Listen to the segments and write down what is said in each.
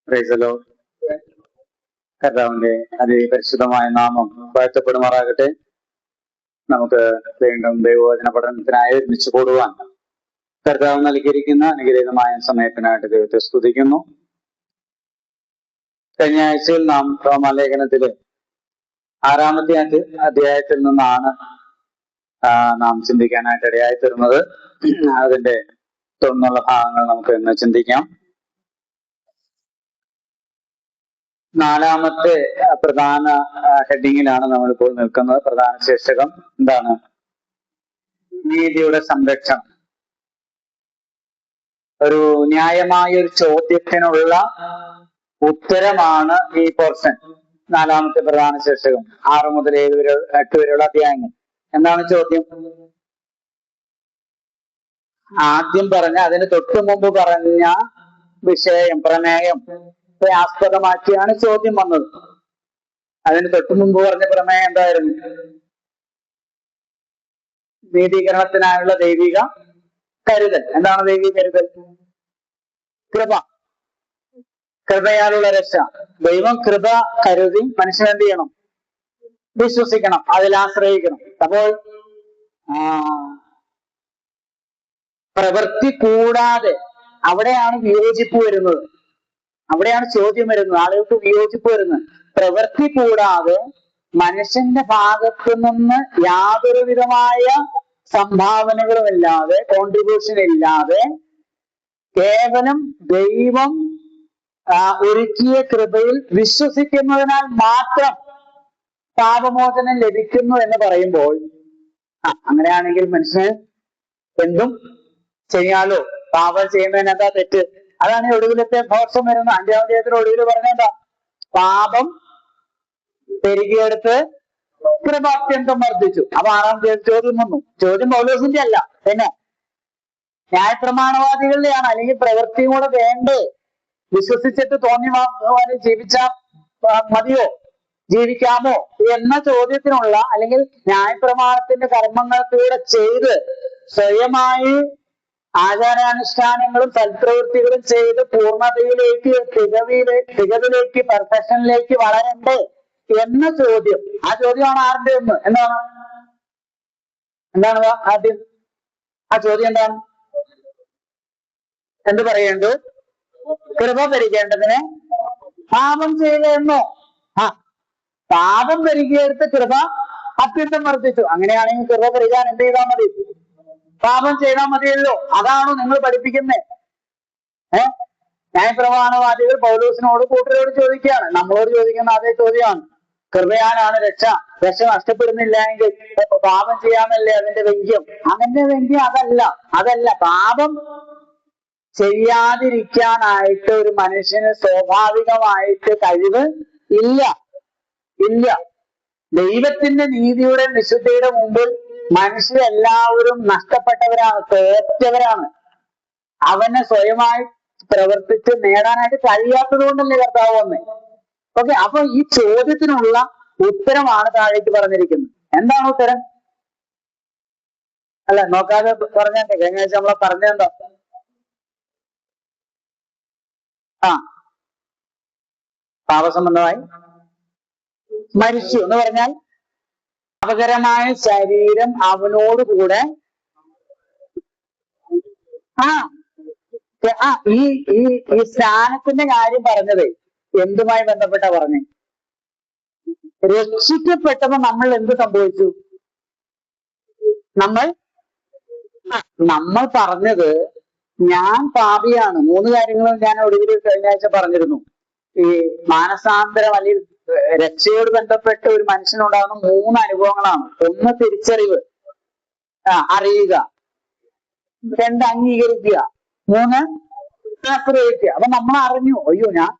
Praise the Lord. കർത്താവിന്റെ അതിപരിശുദ്ധമായ നാമം വാഴ്ത്തപ്പെടുമാറാകട്ടെ. നമുക്ക് വീണ്ടും ദൈവവചന പഠനത്തിനായി ഒരുമിച്ച് കൂടുവാൻ കർത്താവ് നൽകിയിരിക്കുന്ന അനുഗ്രഹീതമായ സമയത്തിനായിട്ട് ദൈവത്തെ സ്തുതിക്കുന്നു. കഴിഞ്ഞ ആഴ്ചയിൽ നാം റോമാലേഖനത്തിലെ 6-ാമത്തെ അധ്യായത്തിൽ നിന്നാണ് നാം ചിന്തിക്കാനായിട്ട് ഇടയായി തീർന്നത്. അതിന്റെ തുടർന്നുള്ള ഭാഗങ്ങൾ നമുക്ക് ഇന്ന് ചിന്തിക്കാം. 4-ാമത്തെ പ്രധാന ഹെഡിങ്ങിലാണ് നമ്മളിപ്പോൾ നിൽക്കുന്നത്. പ്രധാന ശീർഷകം എന്താണ്? നീതിയുടെ സംരക്ഷണം. ഒരു ന്യായമായ ഒരു ചോദ്യത്തിനുള്ള ഉത്തരമാണ് ഈ പോർഷൻ. 4-ാമത്തെ പ്രധാന ശീർഷകം 6 മുതൽ 8 വരെയുള്ള അധ്യായങ്ങൾ. എന്താണ് ചോദ്യം? ആദ്യം പറഞ്ഞ, അതിന് തൊട്ടു മുമ്പ് പറഞ്ഞ വിഷയം, പ്രമേയം ആസ്പദമാക്കിയാണ് ചോദ്യം വന്നത്. അതിന് തൊട്ടു മുമ്പ് പറഞ്ഞ പ്രമേയം എന്തായിരുന്നു? നീതീകരണത്തിനായുള്ള ദൈവിക കരുതൽ. എന്താണ് ദൈവിക കരുതൽ? കൃപ, കൃപയാലുള്ള രക്ഷ. ദൈവം കൃപ കരുതി മനുഷ്യൻ എന്ത് ചെയ്യണം? വിശ്വസിക്കണം, അതിൽ ആശ്രയിക്കണം. അപ്പോൾ പ്രവൃത്തി കൂടാതെ, അവിടെയാണ് വിയോജിപ്പ് വരുന്നത്, അവിടെയാണ് ചോദ്യം വരുന്നത്, ആളുകൾക്ക് വിയോജിപ്പ് വരുന്നത്. പ്രവൃത്തി കൂടാതെ മനുഷ്യന്റെ ഭാഗത്തു നിന്ന് യാതൊരു വിധമായ സംഭാവനകളും ഇല്ലാതെ, കോൺട്രിബ്യൂഷൻ ഇല്ലാതെ, കേവലം ദൈവം ഒരുക്കിയ കൃപയിൽ വിശ്വസിക്കുന്നതിനാൽ മാത്രം പാപമോചനം ലഭിക്കുന്നു എന്ന് പറയുമ്പോൾ, അങ്ങനെയാണെങ്കിൽ മനുഷ്യന് എന്തും ചെയ്യാലോ, പാപം ചെയ്യുന്നതിന് എന്താ തെറ്റ്? അതാണ് ഒടുവിലത്തെ ദോഷം വരുന്നത്. 5-ാം അധ്യായത്തിന് ഒടുവിൽ പറഞ്ഞെന്താ? പാപം പെരുകിയെടുത്ത് കൃപ അത്യന്തം വർദ്ധിച്ചു. അപ്പൊ 6-ാം അധ്യായം ചോദ്യം വന്നു. ചോദ്യം പൗലോസിന്റെ അല്ല, പിന്നെ ന്യായപ്രമാണവാദികളുടെയാണ്. അല്ലെങ്കിൽ പ്രവൃത്തിയും കൂടെ വേണ്ടേ? വിശ്വസിച്ചിട്ട് തോന്നിയ ജീവിച്ചാൽ മതിയോ, ജീവിക്കാമോ എന്ന ചോദ്യത്തിനുള്ള, അല്ലെങ്കിൽ ന്യായപ്രമാണത്തിന്റെ കർമ്മങ്ങൾക്കൂടെ ചെയ്ത് സ്വയമായി ആചാരാനുഷ്ഠാനങ്ങളും സൽപ്രവൃത്തികളും ചെയ്ത് പൂർണ്ണതയിലേക്ക്, തികവിലേക്ക്, പെർഫെക്ഷനിലേക്ക് വളരണ്ടേ എന്ന ചോദ്യം. ആ ചോദ്യമാണ് ആരുടെ ഒന്ന്? എന്താണ് ആദ്യം ആ ചോദ്യം? എന്താണ്? എന്ത് പറയേണ്ടു? കൃപ പെരുകേണ്ടതിന് പാപം ചെയ്യുക എന്നോ? പാപം പെരുകിയെടുത്ത് കൃപ അത്യന്തം വർദ്ധിച്ചു. അങ്ങനെയാണെങ്കിൽ കൃപ പെരുകാൻ എന്ത് ചെയ്താൽ മതി? പാപം ചെയ്താൽ മതിയല്ലോ. അതാണോ നിങ്ങൾ പഠിപ്പിക്കുന്നത്? ന്യായപ്രമാണവാദികൾ പൗലോസിനോട്, കൂട്ടരോട് ചോദിക്കുകയാണ്, നമ്മളോട് ചോദിക്കുന്ന അതേ ചോദ്യമാണ്. കൃപയാലാണ് രക്ഷ, രക്ഷ നഷ്ടപ്പെടുന്നില്ല എങ്കിൽ പാപം ചെയ്യാമല്ലേ അതിന്റെ വ്യംഗ്യം? അതിന്റെ വ്യംഗ്യം അതല്ല. പാപം ചെയ്യാതിരിക്കാനായിട്ട് ഒരു മനുഷ്യന് സ്വാഭാവികമായിട്ട് കഴിവ് ഇല്ല. ദൈവത്തിന്റെ നീതിയുടെ വിശുദ്ധിയുടെ മുമ്പിൽ മനുഷ്യരെല്ലാവരും നഷ്ടപ്പെട്ടവരാണ്, തോറ്റവരാണ്. അവനെ സ്വയമായി പ്രവർത്തിച്ച് നേടാനായിട്ട് കഴിയാത്തത് കൊണ്ടല്ലേ കർത്താവ് വന്നേ. ഓക്കെ, അപ്പൊ ഈ ചോദ്യത്തിനുള്ള ഉത്തരമാണ് താഴേക്ക് പറഞ്ഞിരിക്കുന്നത്. എന്താണ് ഉത്തരം? അല്ല, നോക്കാതെ പറഞ്ഞേ. കഴിഞ്ഞ ആഴ്ച നമ്മളെ പറഞ്ഞെന്താ? പാപസംബന്ധമായി മരിച്ചു എന്ന് പറഞ്ഞാൽ പാപകരമായ ശരീരം അവനോടുകൂടെ ഈ സ്നാനത്തിന്റെ കാര്യം പറഞ്ഞത് എന്തുമായി ബന്ധപ്പെട്ട പറഞ്ഞേ? രക്ഷിക്കപ്പെട്ടപ്പോൾ നമ്മൾ എന്ത് സംഭവിച്ചു? നമ്മൾ പറഞ്ഞത് ഞാൻ പാപിയാണ്. 3 കാര്യങ്ങളും ഞാൻ ഒടുവിൽ കഴിഞ്ഞ ആഴ്ച പറഞ്ഞിരുന്നു. ഈ മാനസാന്തരം അല്ലെങ്കിൽ രക്ഷയോട് ബന്ധപ്പെട്ട് ഒരു മനുഷ്യനുണ്ടാകുന്ന 3 അനുഭവങ്ങളാണ്. 1 തിരിച്ചറിവ്, അറിയുക. 2 അംഗീകരിക്കുക. 3 ആശ്രയിക്കുക. അപ്പൊ നമ്മൾ അറിഞ്ഞു, അയ്യോ ഞാൻ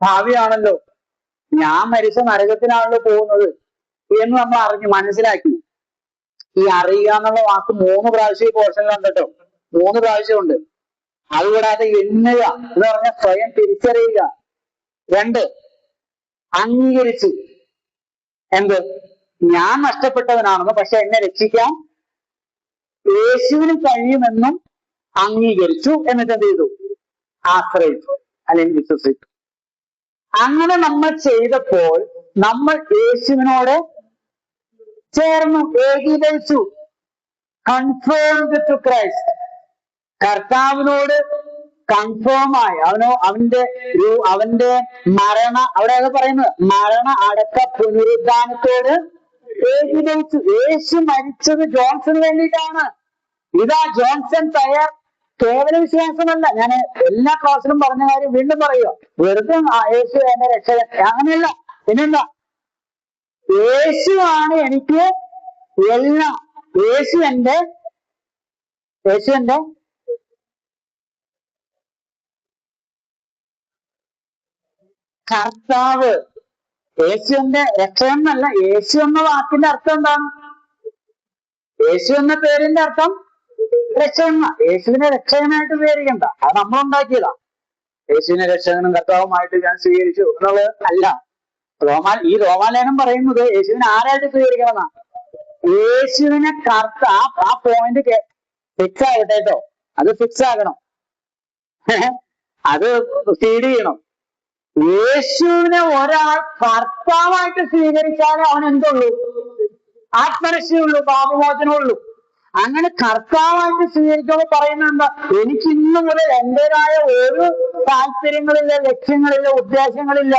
ഭാവിയാണല്ലോ, ഞാൻ മരിച്ച നരകത്തിനാണല്ലോ പോകുന്നത് എന്ന് നമ്മൾ അറിഞ്ഞു, മനസ്സിലാക്കി. ഈ അറിയുക എന്നുള്ള വാക്ക് 3 പ്രാവശ്യം ഈ പോർഷനിലുണ്ട് കേട്ടോ. 3 പ്രാവശ്യമുണ്ട്. അതുകൂടാതെ എണ്ണുക എന്ന് പറഞ്ഞാൽ സ്വയം തിരിച്ചറിയുക. 2 അംഗീകരിച്ചു. എന്ത്? ഞാൻ നഷ്ടപ്പെട്ടവനാണെന്ന്, പക്ഷെ എന്നെ രക്ഷിക്കാൻ യേശുവിന് കഴിയുമെന്നും അംഗീകരിച്ചു. എന്നിട്ട് എന്ത് ചെയ്തു? ആശ്രയിച്ചു. അല്ലെങ്കിൽ വിശ്വസിച്ചു. അങ്ങനെ നമ്മൾ ചെയ്തപ്പോൾ നമ്മൾ യേശുവിനോട് ചേർന്നു, ഏകീകരിച്ചു. Confirmed to Christ. കർത്താവിനോട് കൺഫേം ആയി. അവന്റെ അവിടെ അത് പറയുന്നത് മരണ അടക്ക പുനരുദ്ധാനത്തോട് ഏകീകരിച്ചു. യേശു മരിച്ചത് ജോൺസന് വേണ്ടിയിട്ടാണ്. ഇതാ ജോൺസൺ കേവല വിശ്വാസമല്ല. ഞാൻ എല്ലാ ക്ലാസ്സിലും പറഞ്ഞ കാര്യം വീണ്ടും പറയുക. വെറുതെ യേശു എന്റെ രക്ഷകൻ അങ്ങനെയല്ല. പിന്നെന്താ? യേശുവാണ് എനിക്ക് എല്ലാം. യേശു എന്റെ കർത്താവ്. യേശു എന്റെ രക്ഷകൻ എന്നല്ല. യേശു എന്ന വാക്കിന്റെ അർത്ഥം എന്താണ്? യേശു എന്ന പേരിന്റെ അർത്ഥം രക്ഷകൻ. യേശുവിനെ രക്ഷകനായിട്ട് സ്വീകരിക്കണ്ട, അത് നമ്മളുണ്ടാക്കിയതാ. യേശുവിനെ രക്ഷകനും കർത്താവുമായിട്ട് ഞാൻ സ്വീകരിച്ചു എന്നുള്ളത് അല്ല. ഈ റോമാലേഖനം പറയുന്നത് യേശുവിനെ ആരായിട്ട് സ്വീകരിക്കണമെന്നാ. യേശുവിനെ ആ പോയിന്റ് ഫിക്സ് ആകട്ടെ കേട്ടോ. അത് ഫിക്സ് ആകണം, അത് ഫീഡ് ചെയ്യണം. യേശുവിനെ ഒരാൾ കർത്താവായിട്ട് സ്വീകരിച്ചാലേ അവൻ എന്തുള്ളൂ? ആത്മരക്ഷയുള്ളൂ, പാപമോചനമുള്ളൂ. അങ്ങനെ കർത്താവായിട്ട് സ്വീകരിക്കുമ്പോൾ പറയുന്നത് എന്താ? എനിക്ക് ഇന്നു മുതൽ എന്റേതായ ഒരു താല്പര്യങ്ങളില്ല, ലക്ഷ്യങ്ങളില്ല, ഉദ്ദേശങ്ങളില്ല.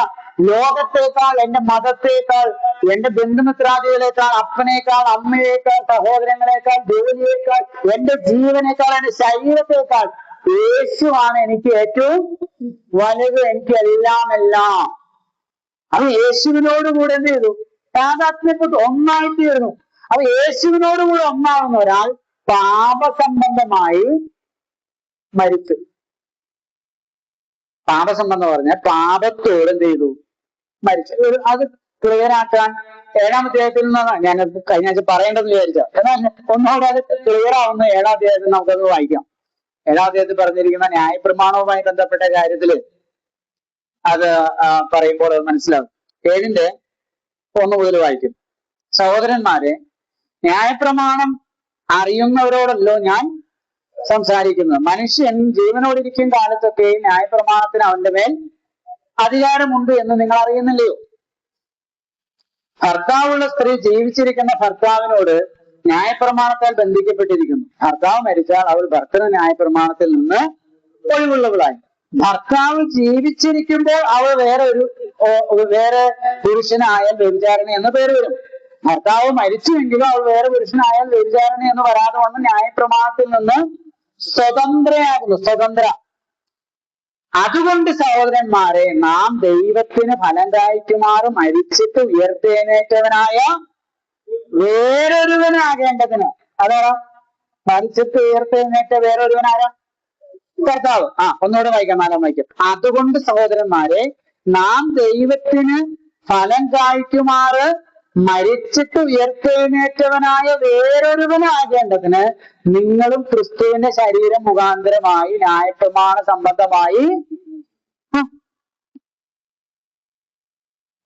ലോകത്തേക്കാൾ, എന്റെ മതത്തേക്കാൾ, എന്റെ ബന്ധുമിത്രാദികളെക്കാൾ, അപ്പനേക്കാൾ, അമ്മയേക്കാൾ, സഹോദരങ്ങളെക്കാൾ, ജോലിയേക്കാൾ, എന്റെ ജീവനേക്കാൾ, എന്റെ ശരീരത്തേക്കാൾ യേശുവാണ് എനിക്ക് ഏറ്റവും വലുത്. എനിക്ക് എല്ലാം. അത് യേശുവിനോടുകൂടെ എന്ത് ചെയ്തു? താതാത്മ്യപ്പെട്ട് ഒന്നായിത്തീർന്നു. അപ്പൊ യേശുവിനോടുകൂടെ ഒന്നാകുന്ന ഒരാൾ പാപസംബന്ധമായി മരിച്ചു. പാപസംബന്ധം പറഞ്ഞാൽ പാപത്തോട് എന്ത് ചെയ്തു? മരിച്ചു. അത് ക്ലിയർ ആക്കാൻ 7-ാം അധ്യായത്തിൽ നിന്നാണ് ഞാൻ കഴിഞ്ഞ ആഴ്ച പറയേണ്ടതെന്ന് വിചാരിച്ചത്. എന്നാൽ ഒന്നുകൂടെ അത് ക്ലിയർ ആവുന്ന 7-ാം അധ്യായത്തിൽ നമുക്കത് വായിക്കാം. 7-ാം അധ്യായത്തിൽ പറഞ്ഞിരിക്കുന്ന ന്യായപ്രമാണവുമായി ബന്ധപ്പെട്ട കാര്യത്തില് അത് പറയുമ്പോൾ അത് മനസ്സിലാവും. 7-ന്റെ 1 മുതൽ വായിക്കും. സഹോദരന്മാരെ, ന്യായപ്രമാണം അറിയുന്നവരോടല്ലോ ഞാൻ സംസാരിക്കുന്നത്. മനുഷ്യൻ ജീവനോടിരിക്കും കാലത്തൊക്കെ ന്യായപ്രമാണത്തിന് അവന്റെ മേൽ അധികാരമുണ്ട് എന്ന് നിങ്ങൾ അറിയുന്നില്ലയോ? ഭർത്താവുള്ള സ്ത്രീ ജീവിച്ചിരിക്കുന്ന ഭർത്താവിനോട് ന്യായപ്രമാണത്താൽ ബന്ധിക്കപ്പെട്ടിരിക്കുന്നു. ഭർത്താവ് മരിച്ചാൽ അവൾ ഭർത്തൃ ന്യായപ്രമാണത്തിൽ നിന്ന് ഒഴിവുള്ളവളായി. ഭർത്താവ് ജീവിച്ചിരിക്കുമ്പോൾ അവൾ വേറെ പുരുഷനായാൽ വ്യഭിചാരിണി എന്ന പേര് വരും. ഭർത്താവ് മരിച്ചുവെങ്കിലും അവൾ വേറെ പുരുഷനായാൽ വ്യഭിചാരിണി എന്ന് വരാതെ വന്ന് ന്യായപ്രമാണത്തിൽ നിന്ന് സ്വതന്ത്രയാകുന്നു. അതുകൊണ്ട് സഹോദരന്മാരെ, നാം ദൈവത്തിന് ഫലം കായ്ക്കുമാറ് മരിച്ചിട്ട് ഉയർത്തെഴുന്നേറ്റവനായ വേറൊരുവനാകേണ്ടതിന്. അതാ മരിച്ചിട്ട് ഉയർത്തെഴുന്നേറ്റ വേറൊരുവനാരാ? കർത്താവ്. ഒന്നുകൂടെ വായിക്കാം, 4-ാം വായിക്കാം. അതുകൊണ്ട് സഹോദരന്മാരെ, നാം ദൈവത്തിന് ഫലം കായ്ക്കുമാറ് മരിച്ചിട്ട് ഉയർത്തെഴുന്നേറ്റവനായ വേറൊരുവനാകേണ്ടതിന് നിങ്ങളും ക്രിസ്തുവിന്റെ ശരീരം മുഖാന്തരമായി ന്യായപ്രമാണ സംബന്ധമായി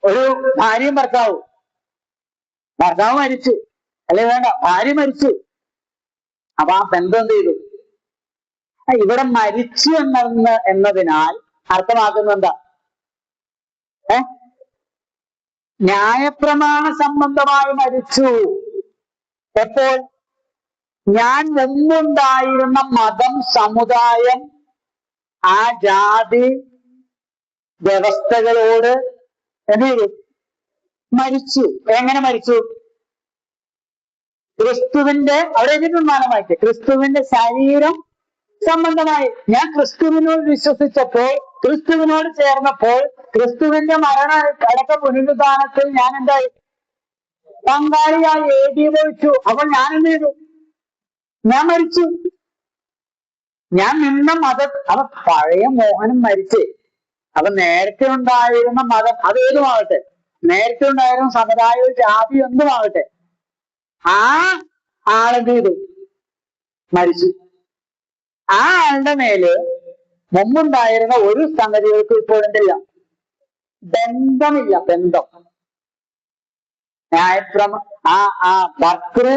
ഒരു ഭാര്യയും ഭർത്താവ് മരിച്ചു, അല്ലെ വേണ്ട, ഭാര്യ മരിച്ചു. അപ്പൊ ആ ബന്ധം എന്ത് ചെയ്തു? ഇവിടെ മരിച്ചു എന്നതിനാൽ അർത്ഥമാക്കുന്നത് എന്താ? ന്യായപ്രമാണ സംബന്ധമായി മരിച്ചു. എപ്പോൾ? ഞാൻ മുമ്പുണ്ടായിരുന്ന മതം, സമുദായം, ആ ജാതി വ്യവസ്ഥകളോട് എന്ത് ചെയ്തു? മരിച്ചു. എങ്ങനെ മരിച്ചു? ക്രിസ്തുവിന്റെ, അവിടെ എഴുതിയിട്ടുണ്ടാകും, ക്രിസ്തുവിന്റെ ശരീരം സംബന്ധമായി. ഞാൻ ക്രിസ്തുവിനോട് വിശ്വസിച്ചപ്പോൾ, ക്രിസ്തുവിനോട് ചേർന്നപ്പോൾ, ക്രിസ്തുവിന്റെ മരണ അടക്ക പുനരുദ്ധാനത്തിൽ ഞാൻ എന്തായി? പങ്കാളിയായി ഏകീഭവിച്ചു. അപ്പോൾ ഞാൻ എന്ത് ചെയ്തു? ഞാൻ മരിച്ചു. ഞാൻ നിന്ന മതം, അവ പഴയ മോഹനം മരിച്ചേ. അപ്പൊ നേരത്തെ ഉണ്ടായിരുന്ന മതം, അത് ഏതുമാകട്ടെ, നേരത്തെ ഉണ്ടായിരുന്ന സമുദായവും ജാതി എന്തുമാകട്ടെ, ആ ആളെന്ത് ചെയ്തു? മരിച്ചു. ആ ആളുടെ മേല് മുമ്പുണ്ടായിരുന്ന ഒരു സംഗതികൾക്കും ഇപ്പോൾ എന്തില്ല? ബന്ധമില്ല. ബന്ധം ഭർത്തൃ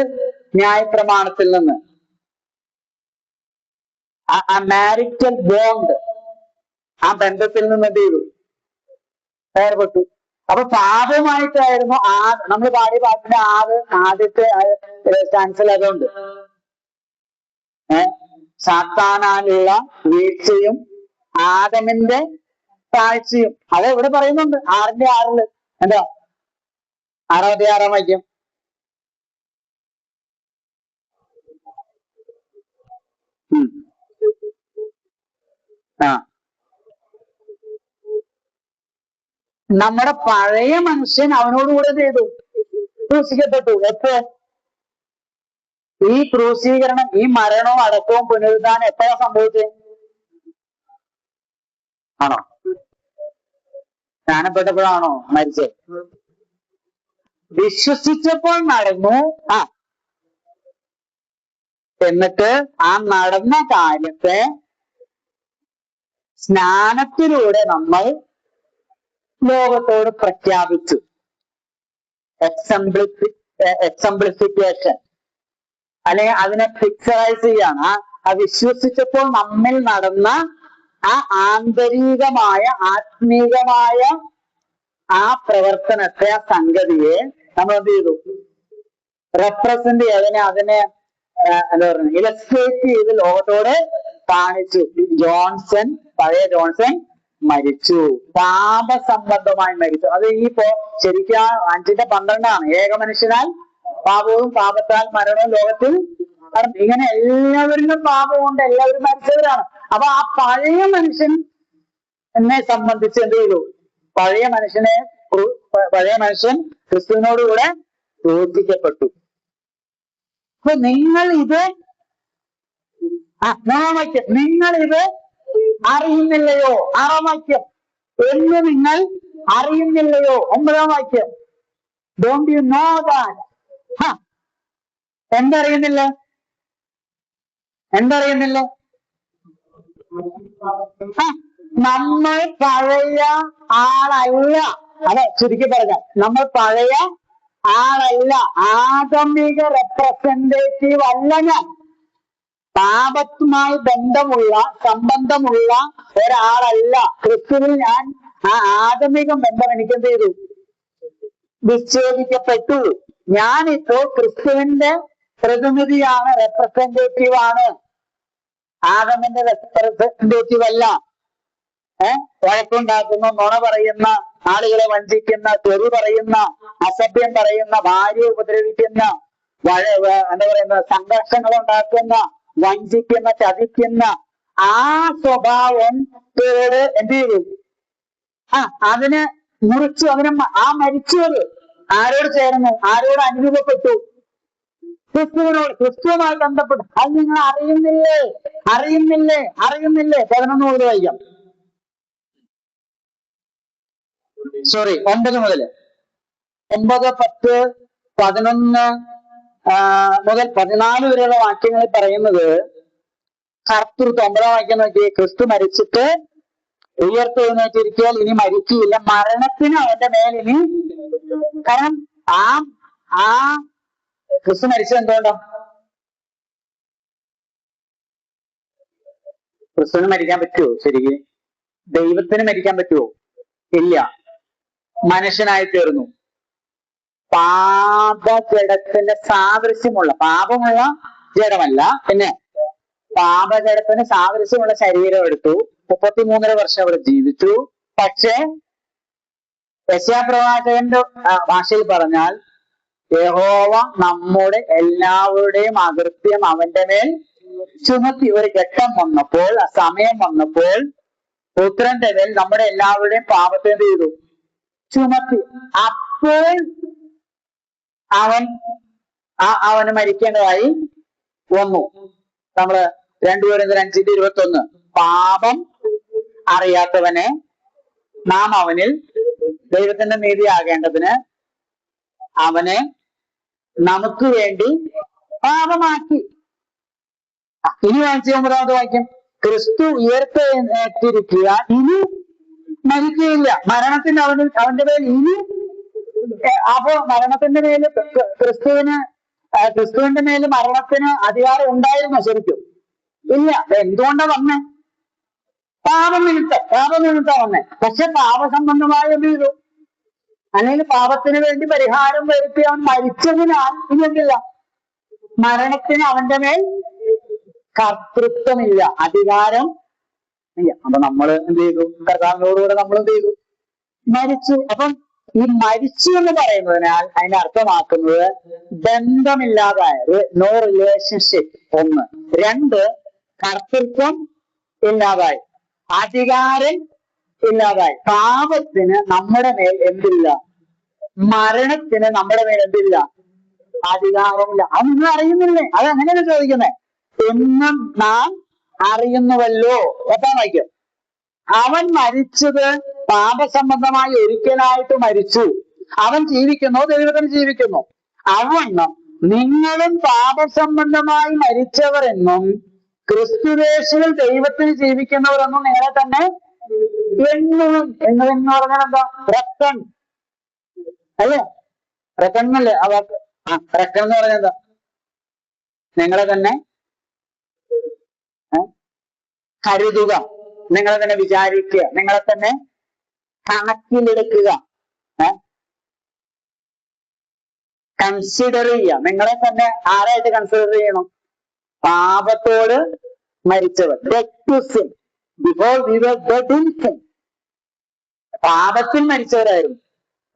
ന്യായപ്രമാണത്തിൽ നിന്ന് ആ മാരിറ്റൽ ബോണ്ട് ആ ബന്ധത്തിൽ നിന്ന് എന്ത് ചെയ്തു? വേർപെട്ടു. അപ്പൊ പാപമായിട്ടായിരുന്നു നമ്മൾ പാടിയ പാട്ടിന്റെ ആദ്യത്തെ സ്റ്റാൻസിൽ അതുണ്ട്. സാത്താനാലുള്ള വീഴ്ചയും ആദമിന്റെ താഴ്ചയും. അത് ഇവിടെ പറയുന്നുണ്ട് 6:6. എന്താ 6 വാക്യം? ആ നമ്മുടെ പഴയ മനുഷ്യൻ അവനോടുകൂടെ ചെയ്തു ക്രൂശിക്കപ്പെട്ടു. എപ്പോ? ഈ ക്രൂശീകരണം, ഈ മരണവും അടക്കവും പുനരുദ്ധാനം എപ്പോഴാ സംഭവിച്ചത്? ആണോ? സ്നാനപ്പെട്ടപ്പോഴാണോ മരിച്ചത്? വിശ്വസിച്ചപ്പോൾ നടന്നു. എന്നിട്ട് ആ നടന്ന കാര്യത്തെ സ്നാനത്തിലൂടെ ലോകത്തോട് പ്രഖ്യാപിച്ചു. എക്സംപ്ലിഫിക്കേഷൻ, അല്ലെങ്കിൽ അതിനെ പിക്ചറൈസ് ചെയ്യാണ്. ആ വിശ്വസിച്ചപ്പോൾ നമ്മിൽ നടന്ന ആ ആന്തരികമായ ആത്മീകമായ ആ പ്രവർത്തനത്തെ, ആ സംഗതിയെ നമ്മൾ എന്ത് ചെയ്തു? റെപ്രസെന്റ് ചെയ്ത് അതിനെ എന്താ പറയുക, ഇലസ്ട്രേറ്റ് ചെയ്ത് ലോകത്തോട് കാണിച്ചു. പഴയ ജോൺസൺ മരിച്ചു, പാപസംബന്ധമായി മരിച്ചു. അത് ശരിക്കും 5:12 ഏക മനുഷ്യനാൽ പാപവും പാപത്താൽ മരണവും ലോകത്തിൽ. ഇങ്ങനെ എല്ലാവരിലും പാപമുണ്ട്, എല്ലാവരും മരിച്ചവരാണ്. അപ്പൊ ആ പഴയ മനുഷ്യൻ എന്നെ സംബന്ധിച്ച് എന്ത് ചെയ്തു? പഴയ മനുഷ്യൻ ക്രിസ്തുവിനോടുകൂടെ ക്രൂശിക്കപ്പെട്ടു. അപ്പൊ നിങ്ങൾ ഇത് അറിയുന്നില്ലയോ? 6 വാക്യം. എന്ന് നിങ്ങൾ അറിയുന്നില്ലയോ? 9 വാക്യം. Don't you know that? എന്തറിയുന്നില്ല? നമ്മൾ പഴയ ആളല്ല. അതെ, ചുരുക്കി പറഞ്ഞാൽ നമ്മൾ പഴയ ആളല്ല. ആഗമിക റെപ്രസെന്റേറ്റീവ് അല്ല ഞാൻ. പാപത്തുമായി സംബന്ധമുള്ള ഒരാളല്ല. ക്രിസ്തുവിൽ ഞാൻ ആ ആഗമിക ബന്ധം എനിക്ക് എന്ത് ചെയ്തു? വിച്ഛേദിക്കപ്പെട്ടു. ഞാനിപ്പോ ക്രിസ്തുവിന്റെ പ്രതിനിധിയാണ്, റെപ്രസെന്റേറ്റീവ് ആണ്. ആദമിന്റെ റെപ്രസെന്റേറ്റീവ് അല്ല. വഴക്കുണ്ടാക്കുന്ന, നുണ പറയുന്ന, ആളുകളെ വഞ്ചിക്കുന്ന, തെറി പറയുന്ന, അസഭ്യം പറയുന്ന, ഭാര്യയെ ഉപദ്രവിക്കുന്ന, എന്താ പറയുന്ന, സംഘർഷങ്ങൾ ഉണ്ടാക്കുന്ന, വഞ്ചിക്കുന്ന, ചതിക്കുന്ന ആ സ്വഭാവം എന്ത് ചെയ്തു? അതിനെ മുറിച്ചു. മരിച്ചത് ആരോട് ചേർന്നു? ആരോട് അനുരൂപപ്പെട്ടു? ക്രിസ്തുവുമായി ബന്ധപ്പെട്ടു. അത് നിങ്ങൾ അറിയുന്നില്ലേ? 11 മുതൽ വായിക്കാം. 9 മുതൽ 9, 10, 11 മുതൽ 14 വരെയുള്ള വാക്യങ്ങളിൽ പറയുന്നത് കർത്തൃത്വം. 9 വാക്യം നോക്കി. ക്രിസ്തു മരിച്ചിട്ട് ഉയർത്തെഴുന്നേറ്റിരിക്കൽ ഇനി മരിക്കുകയില്ല, മരണത്തിന് അവന്റെ മേൽ ഇനി. കാരണം ആ ക്രിസ്തു മരിച്ചത് എന്തുകൊണ്ടാ? ക്രിസ്തുവിന് മരിക്കാൻ പറ്റുമോ? ശരിക്കും ദൈവത്തിന് മരിക്കാൻ പറ്റുമോ? ഇല്ല. മനുഷ്യനായി തീർന്നു. പാപജഡത്തിന്റെ സാദൃശ്യമുള്ള, പാപമുള്ള ജഡമല്ല, പിന്നെ പാപജഡത്തിന് സാദൃശ്യമുള്ള ശരീരം എടുത്തു. 33.5 വർഷം അവിടെ ജീവിച്ചു. പക്ഷേ യെശയ്യാപ്രവാചകന്റെ ഭാഷയിൽ പറഞ്ഞാൽ, യഹോവ നമ്മുടെ എല്ലാവരുടെയും അകൃത്യം അവന്റെ മേൽ ചുമത്തി. ഒരു ഘട്ടം വന്നപ്പോൾ, ആ സമയം വന്നപ്പോൾ പുത്രന്റെ മേൽ നമ്മുടെ എല്ലാവരുടെയും പാപത്തെ എന്ത് ചെയ്തു? ചുമത്തി. അപ്പോൾ അവന് മരിക്കേണ്ടതായി വന്നു. നമ്മള് 2 Corinthians 5:21 പാപം അറിയാത്തവനെ നാം അവനിൽ ദൈവത്തിന്റെ നീതിയാകേണ്ടതിന് അവനെ നമുക്ക് വേണ്ടി പാപമാക്കി. ഇനി വായിച്ച 9 വാക്യം. ക്രിസ്തു ഉയർത്തെഴുന്നേറ്റിരിക്കുക, ഇനി മരിക്കുകയില്ല, മരണത്തിന് അവന്റെ മേൽ ഇനി. അപ്പോ മരണത്തിന്റെ മേല് ക്രിസ്തുവിന്റെ മേല് മരണത്തിന് അധികാരം ഉണ്ടായിരുന്നോ? ശരിക്കും ഇല്ല. എന്തുകൊണ്ടാ വന്നേ? പാപനിമിത്തം വന്നേ. പക്ഷെ പാപസംബന്ധമായ എന്ത് ചെയ്തു? അല്ലെങ്കിൽ പാപത്തിന് വേണ്ടി പരിഹാരം വരുത്തി അവൻ മരിച്ചതിനാൽ ഇനി എന്തില്ല? മരണത്തിന് അവന്റെ മേൽ കർത്തൃത്വമില്ല, അധികാരം ഇല്ല. അപ്പൊ നമ്മൾ എന്ത് ചെയ്തു? കർത്താവിനോടുകൂടെ നമ്മൾ എന്ത് ചെയ്തു? മരിച്ചു. അപ്പം ഈ മരിച്ചു എന്ന് പറയുന്നതിനാൽ അതിന്റെ അർത്ഥമാക്കുന്നത് ബന്ധമില്ലാതായത്, നോ റിലേഷൻഷിപ്പ്. ഒന്ന്. രണ്ട്, കർത്തൃത്വം ഇല്ലാതായി, അധികാരം ഇല്ലാതായി. പാപത്തിന് നമ്മുടെ മേൽ എന്തില്ല? മരണത്തിന് നമ്മുടെ മേൽ എന്തില്ല? അധികാരമില്ല. അത് നിങ്ങൾ അറിയുന്നില്ലേ? അത് എങ്ങനെയാണ് ചോദിക്കുന്നത്? എന്നും നാം അറിയുന്നുവല്ലോ. എത്താൻ വായിക്കും. അവൻ മരിച്ചത് പാപസംബന്ധമായി ഒരിക്കലായിട്ട് മരിച്ചു. അവൻ ജീവിക്കുന്നു, ദൈവത്തിന് ജീവിക്കുന്നു. അവണ്ണം നിങ്ങളും പാപസംബന്ധമായി മരിച്ചവർ എന്നും ക്രിസ്തുയേശുവിൽ ദൈവത്തിന് ജീവിക്കുന്നവരെന്നും നിങ്ങളെ തന്നെ എണ്ണും. എന്ന് പറഞ്ഞാൽ എന്താ? റെക്കൺ അല്ലേ? റെക്കൺ എന്നല്ലേ ആ വാക്ക്? റെക്കൺ എന്ന് പറഞ്ഞാൽ എന്താ? നിങ്ങളെ തന്നെ കരുതുക, നിങ്ങളെ തന്നെ വിചാരിക്കുക, നിങ്ങളെ തന്നെ കണക്കിലെടുക്കുക, കൺസിഡർ ചെയ്യുക. നിങ്ങളെ തന്നെ ആരായിട്ട് കൺസിഡർ ചെയ്യണം? പാപത്തോട് മരിച്ചവർ. Before we were dead in sin. പാപത്തിൽ മരിച്ചവരായിരുന്നു.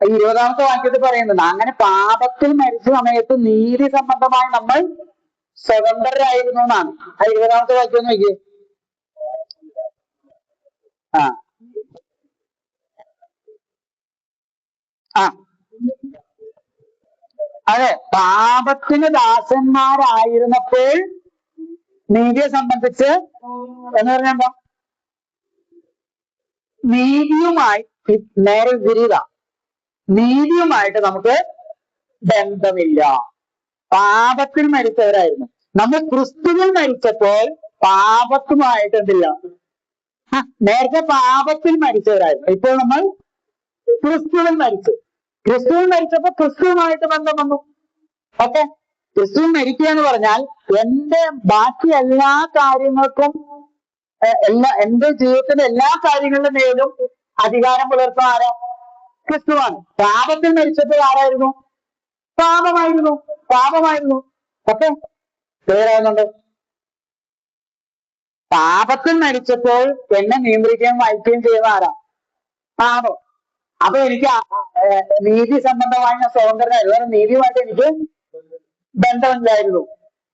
20ാമത്തെ വാക്യത്തിൽ പറയുന്നുണ്ട്, അങ്ങനെ പാപത്തിൽ മരിച്ച സമയത്ത് നീതി സംബന്ധമായി നമ്മൾ സ്വതന്ത്രരായിരുന്നു എന്നാണ്. ആ 20ാമത്തെ വാക്യം നോക്കിയേ. അതെ, പാപത്തിന് ദാസന്മാരായിരുന്നപ്പോൾ നീതിയെ സംബന്ധിച്ച് എന്ന് പറഞ്ഞാൽ എന്താ? നീതിയുമായി നേരെ വിപരീത. നീതിയുമായിട്ട് നമുക്ക് ബന്ധമില്ല. പാപത്തിൽ മരിച്ചവരായിരുന്നു. നമ്മൾ ക്രിസ്തുവിൽ മരിച്ചപ്പോൾ പാപത്തുമായിട്ട് എന്തില്ല? നേരത്തെ പാപത്തിൽ മരിച്ചവരായിരുന്നു. ഇപ്പോൾ നമ്മൾ ക്രിസ്തുവിൽ മരിച്ചു. ക്രിസ്തുവിൽ മരിച്ചപ്പോ ക്രിസ്തുവുമായിട്ട് ബന്ധം വന്നു. ഓക്കെ, ക്രിസ്തുവിൽ മരിക്കുക എന്ന് പറഞ്ഞാൽ എന്റെ ബാക്കി എല്ലാ കാര്യങ്ങൾക്കും, എന്റെ ജീവിതത്തിന്റെ എല്ലാ കാര്യങ്ങളുടെ മേലും അധികാരം പുലർത്തുന്ന ആരാ? ക്രിസ്തുവാണ്. പാപത്തിൽ മരിച്ചപ്പോൾ ആരായിരുന്നു? പാപമായിരുന്നു. ഓക്കെ, ക്ലിയർ ആവുന്നുണ്ട്? പാപത്തിൽ മരിച്ചപ്പോൾ എന്നെ നിയന്ത്രിക്കുകയും വായിക്കുകയും ചെയ്യുന്ന ആരാ? പാപം. അപ്പൊ എനിക്ക് നീതി സംബന്ധമായി ഞാൻ സ്വതന്ത്രനായിരുന്നു. കാരണം നീതിയുമായിട്ട് എനിക്ക് ബന്ധമില്ലായിരുന്നു.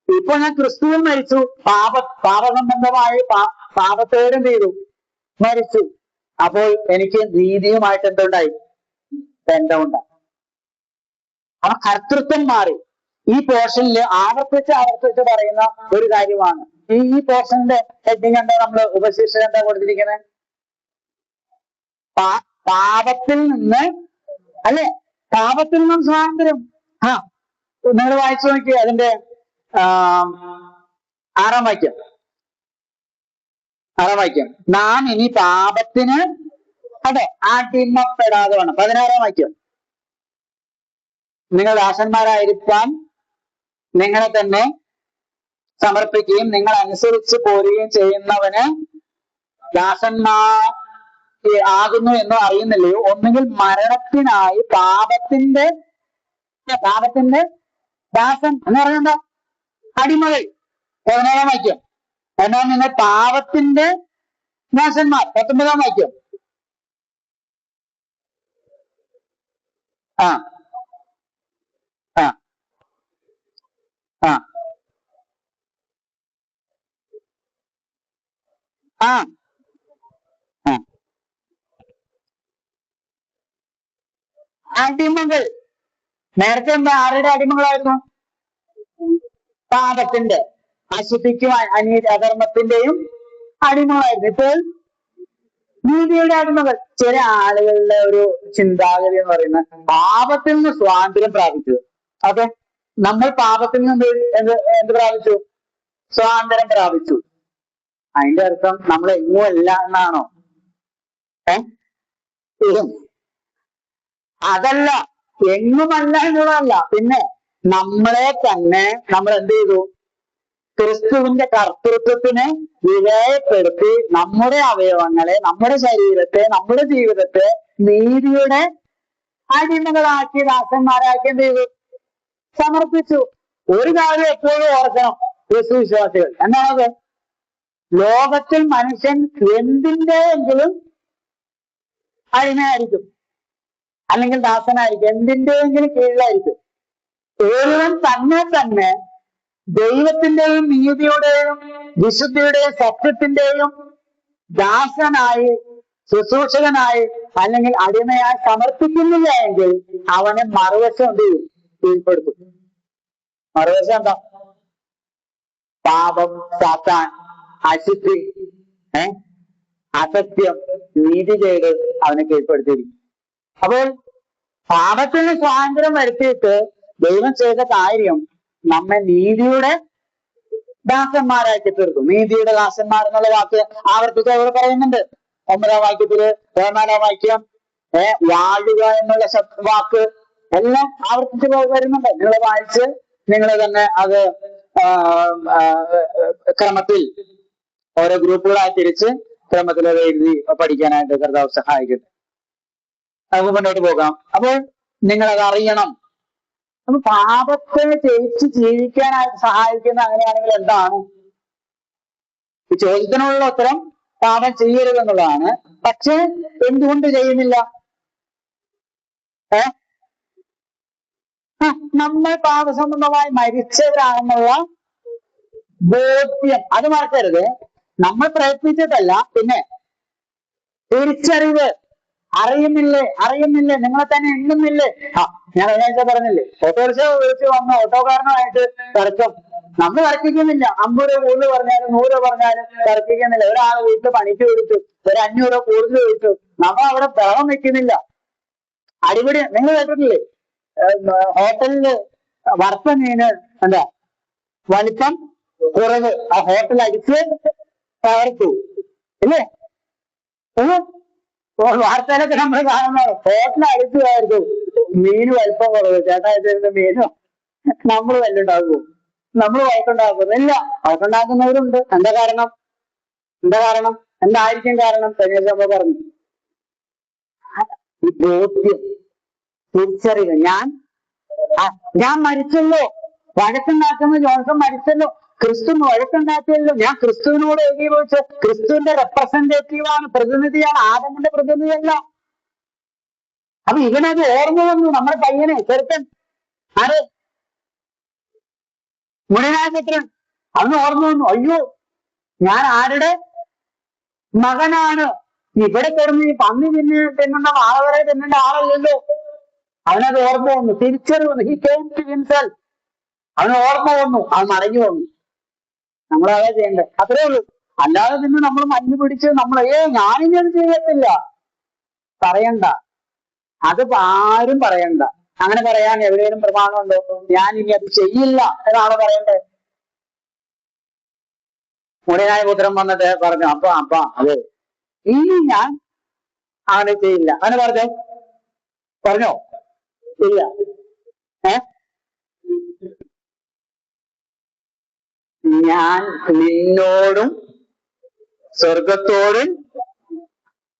ഇപ്പൊ ഞാൻ ക്രിസ്തുവിൽ മരിച്ചു. പാപസംബന്ധമായി പാപത്തോട് എന്ത് ചെയ്തു? മരിച്ചു. അപ്പോൾ എനിക്ക് നീതിയുമായിട്ട് എന്തുണ്ടായി? ബന്ധമുണ്ടായി. ആ കർത്തൃത്വം മാറി. ഈ പോർഷനിൽ ആവർത്തിച്ച് പറയുന്ന ഒരു കാര്യമാണ്. ഈ പോർഷന്റെ ഹെഡിങ് എന്താ? നമ്മൾ ഉപശീർഷകം എന്താ കൊടുത്തിരിക്കുന്നത്? പാപത്തിൽ നിന്ന് അല്ലെ? പാപത്തിൽ നിന്നും സ്വാതന്ത്ര്യം. നിങ്ങൾ വായിച്ചു നോക്കി അതിന്റെ 6ാം വാക്യം. നാം ഇനി പാപത്തിന് അടിമപ്പെടാതെ വേണം. 16ാം വാക്യം. നിങ്ങൾ ദാസന്മാരായിരിക്കാൻ നിങ്ങളെ തന്നെ സമർപ്പിക്കുകയും നിങ്ങൾ അനുസരിച്ച് പോരുകയും ചെയ്യുന്നവന് ദാസന്മാർ ആകുന്നു എന്ന് അറിയുന്നില്ലയോ? ഒന്നുകിൽ മരണത്തിനായി പാപത്തിന്റെ ദാസൻ എന്ന് പറഞ്ഞെന്താ? അടിമകൾ. 17ാം വാക്യം. എന്നാൽ നിങ്ങൾ പാപത്തിന്റെ ദാസന്മാർ. 19ാം വാക്യം. അടിമകൾ. നേരത്തെ എന്താ? ആരുടെ അടിമകളായിരുന്നു? പാപത്തിന്റെ, അശുദ്ധിക്കും അധർമ്മത്തിന്റെയും അടിമകളായിരുന്നു. ഇപ്പോൾ നീതിയുടെ അടിമകൾ. ചില ആളുകളുടെ ഒരു ചിന്താഗതി എന്ന് പറയുന്നത് പാപത്തിൽ നിന്ന് സ്വാതന്ത്ര്യം പ്രാപിച്ചു. അതെ, നമ്മൾ പാപത്തിൽ നിന്ന് എന്ത് പ്രാപിച്ചു? സ്വാതന്ത്ര്യം പ്രാപിച്ചു. അതിന്റെ അർത്ഥം നമ്മൾ എങ്ങുമല്ല എന്നാണോ? അതല്ല, എങ്ങുമല്ല എന്നുള്ളതല്ല. പിന്നെ നമ്മളെ തന്നെ നമ്മൾ എന്ത് ചെയ്തു? ക്രിസ്തുവിന്റെ കർത്തൃത്വത്തിന് വിധേയപ്പെടുത്തി നമ്മുടെ അവയവങ്ങളെ, നമ്മുടെ ശരീരത്തെ, നമ്മുടെ ജീവിതത്തെ നീതിയുടെ അടിമകളാക്കി, ദാസന്മാരാക്കി എന്ത് ചെയ്തു? സമർപ്പിച്ചു. ഒരു കാര്യം എപ്പോഴും ഓർക്കണം ക്രിസ്തു വിശ്വാസികൾ, എന്താണത്? ലോകത്തിൽ മനുഷ്യൻ എന്തിന്റെയെങ്കിലും അടിമയായിരിക്കും, അല്ലെങ്കിൽ ദാസനായിരിക്കും, എന്തിന്റെയെങ്കിലും കീഴിലായിരിക്കും. ഒരുവൻ തന്നെ ദൈവത്തിന്റെയും നീതിയുടെയും വിശുദ്ധിയുടെയും സത്യത്തിന്റെയും ദാസനായി, ശുശ്രൂഷകനായി അല്ലെങ്കിൽ അടിമയായി സമർപ്പിക്കുന്നില്ല എങ്കിൽ അവനെ മറുവശം എന്ത് ചെയ്യും? കീഴ്പ്പെടുത്തും. മറുവശം എന്താ? പാപം, സാത്താൻ, അശുദ്ധി, അസത്യം, നീതികേട് അവനെ കീഴ്പ്പെടുത്തിയിരിക്കും. അപ്പോൾ പാപത്തിന് സ്വാതന്ത്ര്യം വരുത്തിയിട്ട് ദൈവം ചെയ്ത കാര്യം നമ്മെ നീതിയുടെ ദാസന്മാരാക്കി തീർക്കും. നീതിയുടെ ദാസന്മാർ എന്നുള്ള വാക്ക് ആവർത്തിച്ച് അവിടെ പറയുന്നുണ്ട്. 9-ാം വാക്യത്തില്, 14-ാം വാക്യം, വാഴുക എന്നുള്ള വാക്ക് എല്ലാം ആവർത്തിച്ച് വരുന്നുണ്ട്. നിങ്ങൾ വായിച്ച് നിങ്ങൾ തന്നെ അത് ക്രമത്തിൽ ഓരോ ഗ്രൂപ്പുകളായി തിരിച്ച് ക്രമത്തിൽ അത് എഴുതി പഠിക്കാനായിട്ട് കർത്താവ് സഹായിക്കട്ടെ. നമുക്ക് മുന്നോട്ട് പോകാം. അപ്പോൾ നിങ്ങളത് അറിയണം. അപ്പൊ പാപത്തെ ജയിച്ച് ജീവിക്കാനായിട്ട് സഹായിക്കുന്ന അങ്ങനെയാണെങ്കിൽ എന്താണ്? ഈ ചോദ്യത്തിനുള്ള ഉത്തരം പാപം ചെയ്യരുതെന്നുള്ളതാണ്. പക്ഷെ എന്തുകൊണ്ട് ചെയ്യുന്നില്ല? നമ്മൾ പാപസംബന്ധമായി മരിച്ചവരാണെന്നുള്ള ബോധ്യം അത് മറക്കരുത്. നമ്മൾ പ്രയത്നിച്ചിട്ടല്ല, പിന്നെ തിരിച്ചറിവ്. അറിയുന്നില്ലേ നിങ്ങളെ തന്നെ എണ്ണുന്നില്ലേ? ഞാൻ അതിനനുസരിച്ച് പറഞ്ഞില്ലേ, ഓട്ടോറിക്ഷ വിളിച്ച് വന്ന ഓട്ടോക്കാരനുമായിട്ട് തർക്കം. നമ്മൾ തർക്കിക്കുന്നില്ല. 50 രൂപ കൂടുതൽ പറഞ്ഞാലും 100 രൂപ പറഞ്ഞാലും തർക്കിക്കുന്നില്ല. ഒരാൾ വീട്ടിൽ പണിക്ക് വിളിച്ചു, ഒരു 500 രൂപ കൂടുതൽ ചോദിച്ചു, നമ്മൾ അവിടെ ബഹളം വെക്കുന്നില്ല. അടിപിടി. നിങ്ങൾ കേട്ടിട്ടില്ലേ ഹോട്ടലില് വറുത്ത മീന് എന്താ വലിപ്പം കുറവ്, ആ ഹോട്ടൽ അടിച്ച് തകർത്തു ഇല്ലേ? വാർത്തയിലൊക്കെ നമ്മൾ കാണുന്ന ഹോട്ടൽ അടിച്ചു തകർത്തു, മീന് വലിപ്പം കുറവ്. ചേട്ടാ ഇത് മീനോ നമ്മൾ വല്ലുണ്ടാകുമോ? നമ്മൾ വഴക്കുണ്ടാക്കുന്നില്ല. വഴക്കുണ്ടാക്കുന്നവരുണ്ട്. എന്താ കാരണം? എന്തായിരിക്കും കാരണം? നമ്മൾ പറഞ്ഞു. ഈ ബോധ്യം, തിരിച്ചറിവ്. ഞാൻ മരിച്ചല്ലോ, വഴക്കുണ്ടാക്കുന്ന ജോൺസൺ മരിച്ചല്ലോ, ക്രിസ്തു വഴക്കുണ്ടാക്കിയല്ലോ, ഞാൻ ക്രിസ്തുവിനോട് ഏകീഭവിച്ച് ക്രിസ്തുവിന്റെ റെപ്രസെന്റേറ്റീവാണ്, പ്രതിനിധിയാണ്, ആദമിന്റെ പ്രതിനിധിയല്ല. അപ്പൊ ഇവനത് ഓർമ്മ വന്നു. നമ്മുടെ പയ്യനെ, ചെറുക്കൻ, ആര്? മുടിനായപുത്രൻ. അവന് ഓർമ്മ വന്നു, അയ്യോ ഞാൻ ആരുടെ മകനാണ്? ഇവിടെ കിടന്ന് ഈ പന്നി തിന്നുന്ന ആളവരെ തിന്നേണ്ട ആളല്ലല്ലോ. അവനത് ഓർമ്മ വന്നു, തിരിച്ചറിവ് വന്നു. He came to himself. അവന് ഓർമ്മ വന്നു, അവൻ മടങ്ങി വന്നു. നമ്മളതാ ചെയ്യണ്ടേ, അത്രേ ഉള്ളൂ. അല്ലാതെ പിന്നെ നമ്മൾ മഞ്ഞ് പിടിച്ച് ഞാനിങ്ങനെ ചെയ്യത്തില്ല പറയണ്ട. അത് ആരും പറയണ്ട. അങ്ങനെ പറയാൻ എവിടെയും പ്രമാണമുണ്ടോ? ഞാൻ ഇനി അത് ചെയ്യില്ല എന്നാണ് പറയണ്ടേ. മുടിനായ പുത്രൻ വന്നിട്ട് പറഞ്ഞു, അപ്പ അതെ ഇനി ഞാൻ അങ്ങനെ ചെയ്യില്ല. അങ്ങനെ പറഞ്ഞോ? ഇല്ല. ഞാൻ നിന്നോടും സ്വർഗത്തോടും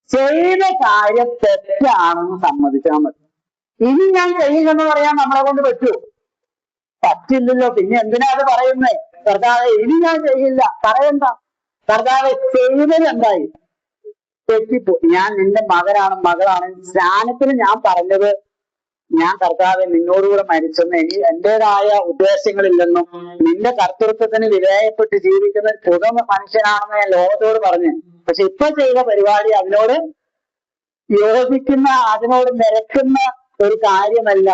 ചെയ്ത കാര്യം തെറ്റാണെന്ന് സമ്മതിച്ചാൽ മതി. ഇനി ഞാൻ ചെയ്യില്ലെന്ന് പറയാൻ നമ്മളെ കൊണ്ട് പറ്റുമോ? പറ്റില്ലല്ലോ. പിന്നെ എന്തിനാ അത് പറയുന്നേ? കർത്താവെ ഇനി ഞാൻ ചെയ്യില്ല പറയണ്ട. കർത്താവെ ചെയ്തത് എന്തായി? തെറ്റിപ്പോയി. ഞാൻ നിന്റെ മകളാണ് സ്ഥാനത്തിന് ഞാൻ പറഞ്ഞത്, ഞാൻ കർത്താവെ നിന്നോടുകൂടെ മരിച്ചെന്ന് എന്റേതായ ഉദ്ദേശങ്ങളില്ലെന്നും നിന്റെ കർത്തൃത്വത്തിന് വിധേയപ്പെട്ട് ജീവിക്കുന്ന പുതു മനുഷ്യനാണെന്ന് ഞാൻ ലോകത്തോട് പറഞ്ഞു. പക്ഷെ ഇപ്പൊ ചെയ്ത പരിപാടി അതിനോട് യോജിക്കുന്ന, അതിനോട് നിരക്കുന്ന ഒരു കാര്യമല്ല,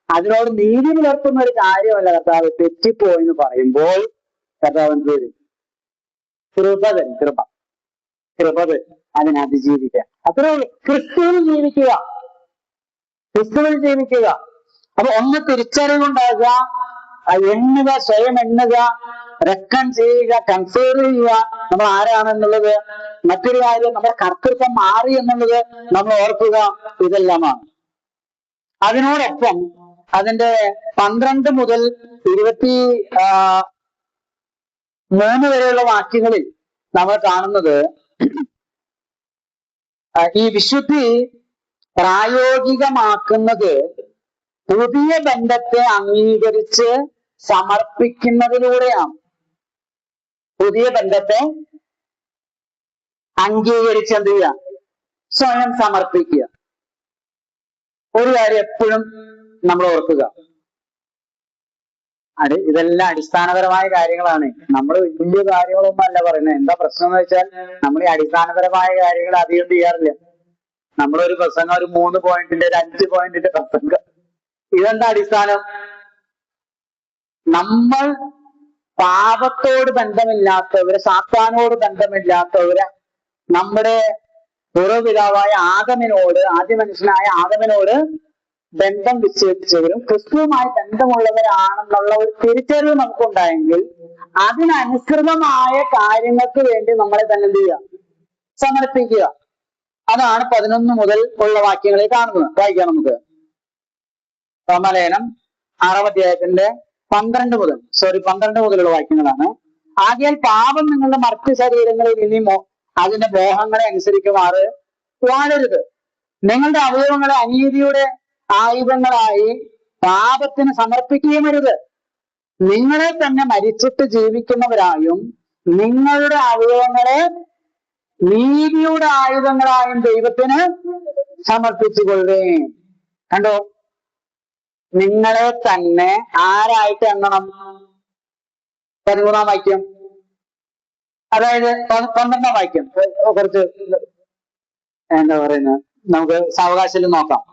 അതിനോട് നീതി പുലർത്തുന്ന ഒരു കാര്യമല്ല. കർത്താവ് തെറ്റിപ്പോയെന്ന് പറയുമ്പോൾ കർത്താവൻ വരും. കൃപ അതിനെ അതിജീവിക്കുക. അത്രേ ഉള്ളൂ. ക്രിസ്തുവിൽ ജീവിക്കുക. അപ്പൊ ഒന്ന് തിരിച്ചറിവുണ്ടാകുക, എണ്ണുക, സ്വയം എണ്ണുക, റെക്കൺ ചെയ്യുക, കൺസിഡർ ചെയ്യുക നമ്മൾ ആരാണെന്നുള്ളത്. മറ്റൊരു കാര്യം, നമ്മുടെ കർത്തൃത്വം മാറി എന്നുള്ളത് നമ്മൾ ഓർക്കുക. ഇതെല്ലാമാണ്. അതിനോടൊപ്പം അതിന്റെ 12 മുതൽ 3 വരെയുള്ള വാക്യങ്ങളിൽ നമ്മൾ കാണുന്നത് ഈ വിശുദ്ധി പ്രായോഗികമാക്കുന്നത് പുതിയ ബന്ധത്തെ അംഗീകരിച്ച് സമർപ്പിക്കുന്നതിലൂടെയാണ്. പുതിയ ബന്ധത്തെ അംഗീകരിച്ച് എന്ത് ചെയ്യുക? സ്വയം സമർപ്പിക്കുക. ഒരു കാര്യം എപ്പോഴും നമ്മൾ ഓർക്കുക, ഇതെല്ലാം അടിസ്ഥാനപരമായ കാര്യങ്ങളാണ്. നമ്മൾ വലിയ കാര്യങ്ങളൊന്നും അല്ല പറയുന്നത്. എന്താ പ്രശ്നം എന്ന് വെച്ചാൽ നമ്മൾ ഈ അടിസ്ഥാനപരമായ കാര്യങ്ങൾ അധികം ചെയ്യാറില്ല. നമ്മളൊരു പ്രസംഗം, ഒരു 3 പോയിന്റിന്റെ, ഒരു 5 പോയിന്റിന്റെ പ്രസംഗം, ഇതെന്താ അടിസ്ഥാനം? നമ്മൾ പാപത്തോട് ബന്ധമില്ലാത്തവര്, സാത്താനോട് ബന്ധമില്ലാത്തവര്, നമ്മുടെ പൂർവ്വപിതാവായ ആദമിനോട്, ആദ്യ മനുഷ്യനായ ആദമിനോട് ബന്ധം വിച്ഛേദിച്ചവരും ക്രിസ്തുവുമായി ബന്ധമുള്ളവരാണെന്നുള്ള ഒരു തിരിച്ചറിവ് നമുക്കുണ്ടായെങ്കിൽ അതിനനുസൃതമായ കാര്യങ്ങൾക്ക് വേണ്ടി നമ്മളെ തന്നെ എന്ത് ചെയ്യുക? സമർപ്പിക്കുക. അതാണ് 11 മുതൽ ഉള്ള വാക്യങ്ങളിൽ കാണുന്നത്. വായിക്കാം നമുക്ക്. റോമാലേഖനം 6-ാം അധ്യായത്തിന്റെ 12 മുതലുള്ള വാക്യങ്ങളാണ്. ആകയാൽ പാപം നിങ്ങളുടെ മർത്യു ശരീരങ്ങളിൽ ഇനിയുമോ അതിന്റെ മോഹങ്ങളെ അനുസരിക്കുമാറ് വാഴരുത്. നിങ്ങളുടെ അവയവങ്ങളെ അനീതിയുടെ ആയുധങ്ങളായി പാപത്തിന് സമർപ്പിക്കുകയും അരുത്. നിങ്ങളെ തന്നെ മരിച്ചിട്ട് ജീവിക്കുന്നവരായും നിങ്ങളുടെ അവയവങ്ങളെ നീതിയുടെ ആയുധങ്ങളായും ദൈവത്തിന് സമർപ്പിച്ചുകൊള്ളുകയും. കണ്ടോ? നിങ്ങളെ തന്നെ ആരായിട്ട് എണ്ണണം? 13-ാം വാക്യം, അതായത് 12-ാം വാക്യം കുറച്ച് എന്താ പറയുന്നത്, നമുക്ക് സാവകാശത്തിൽ നോക്കാം.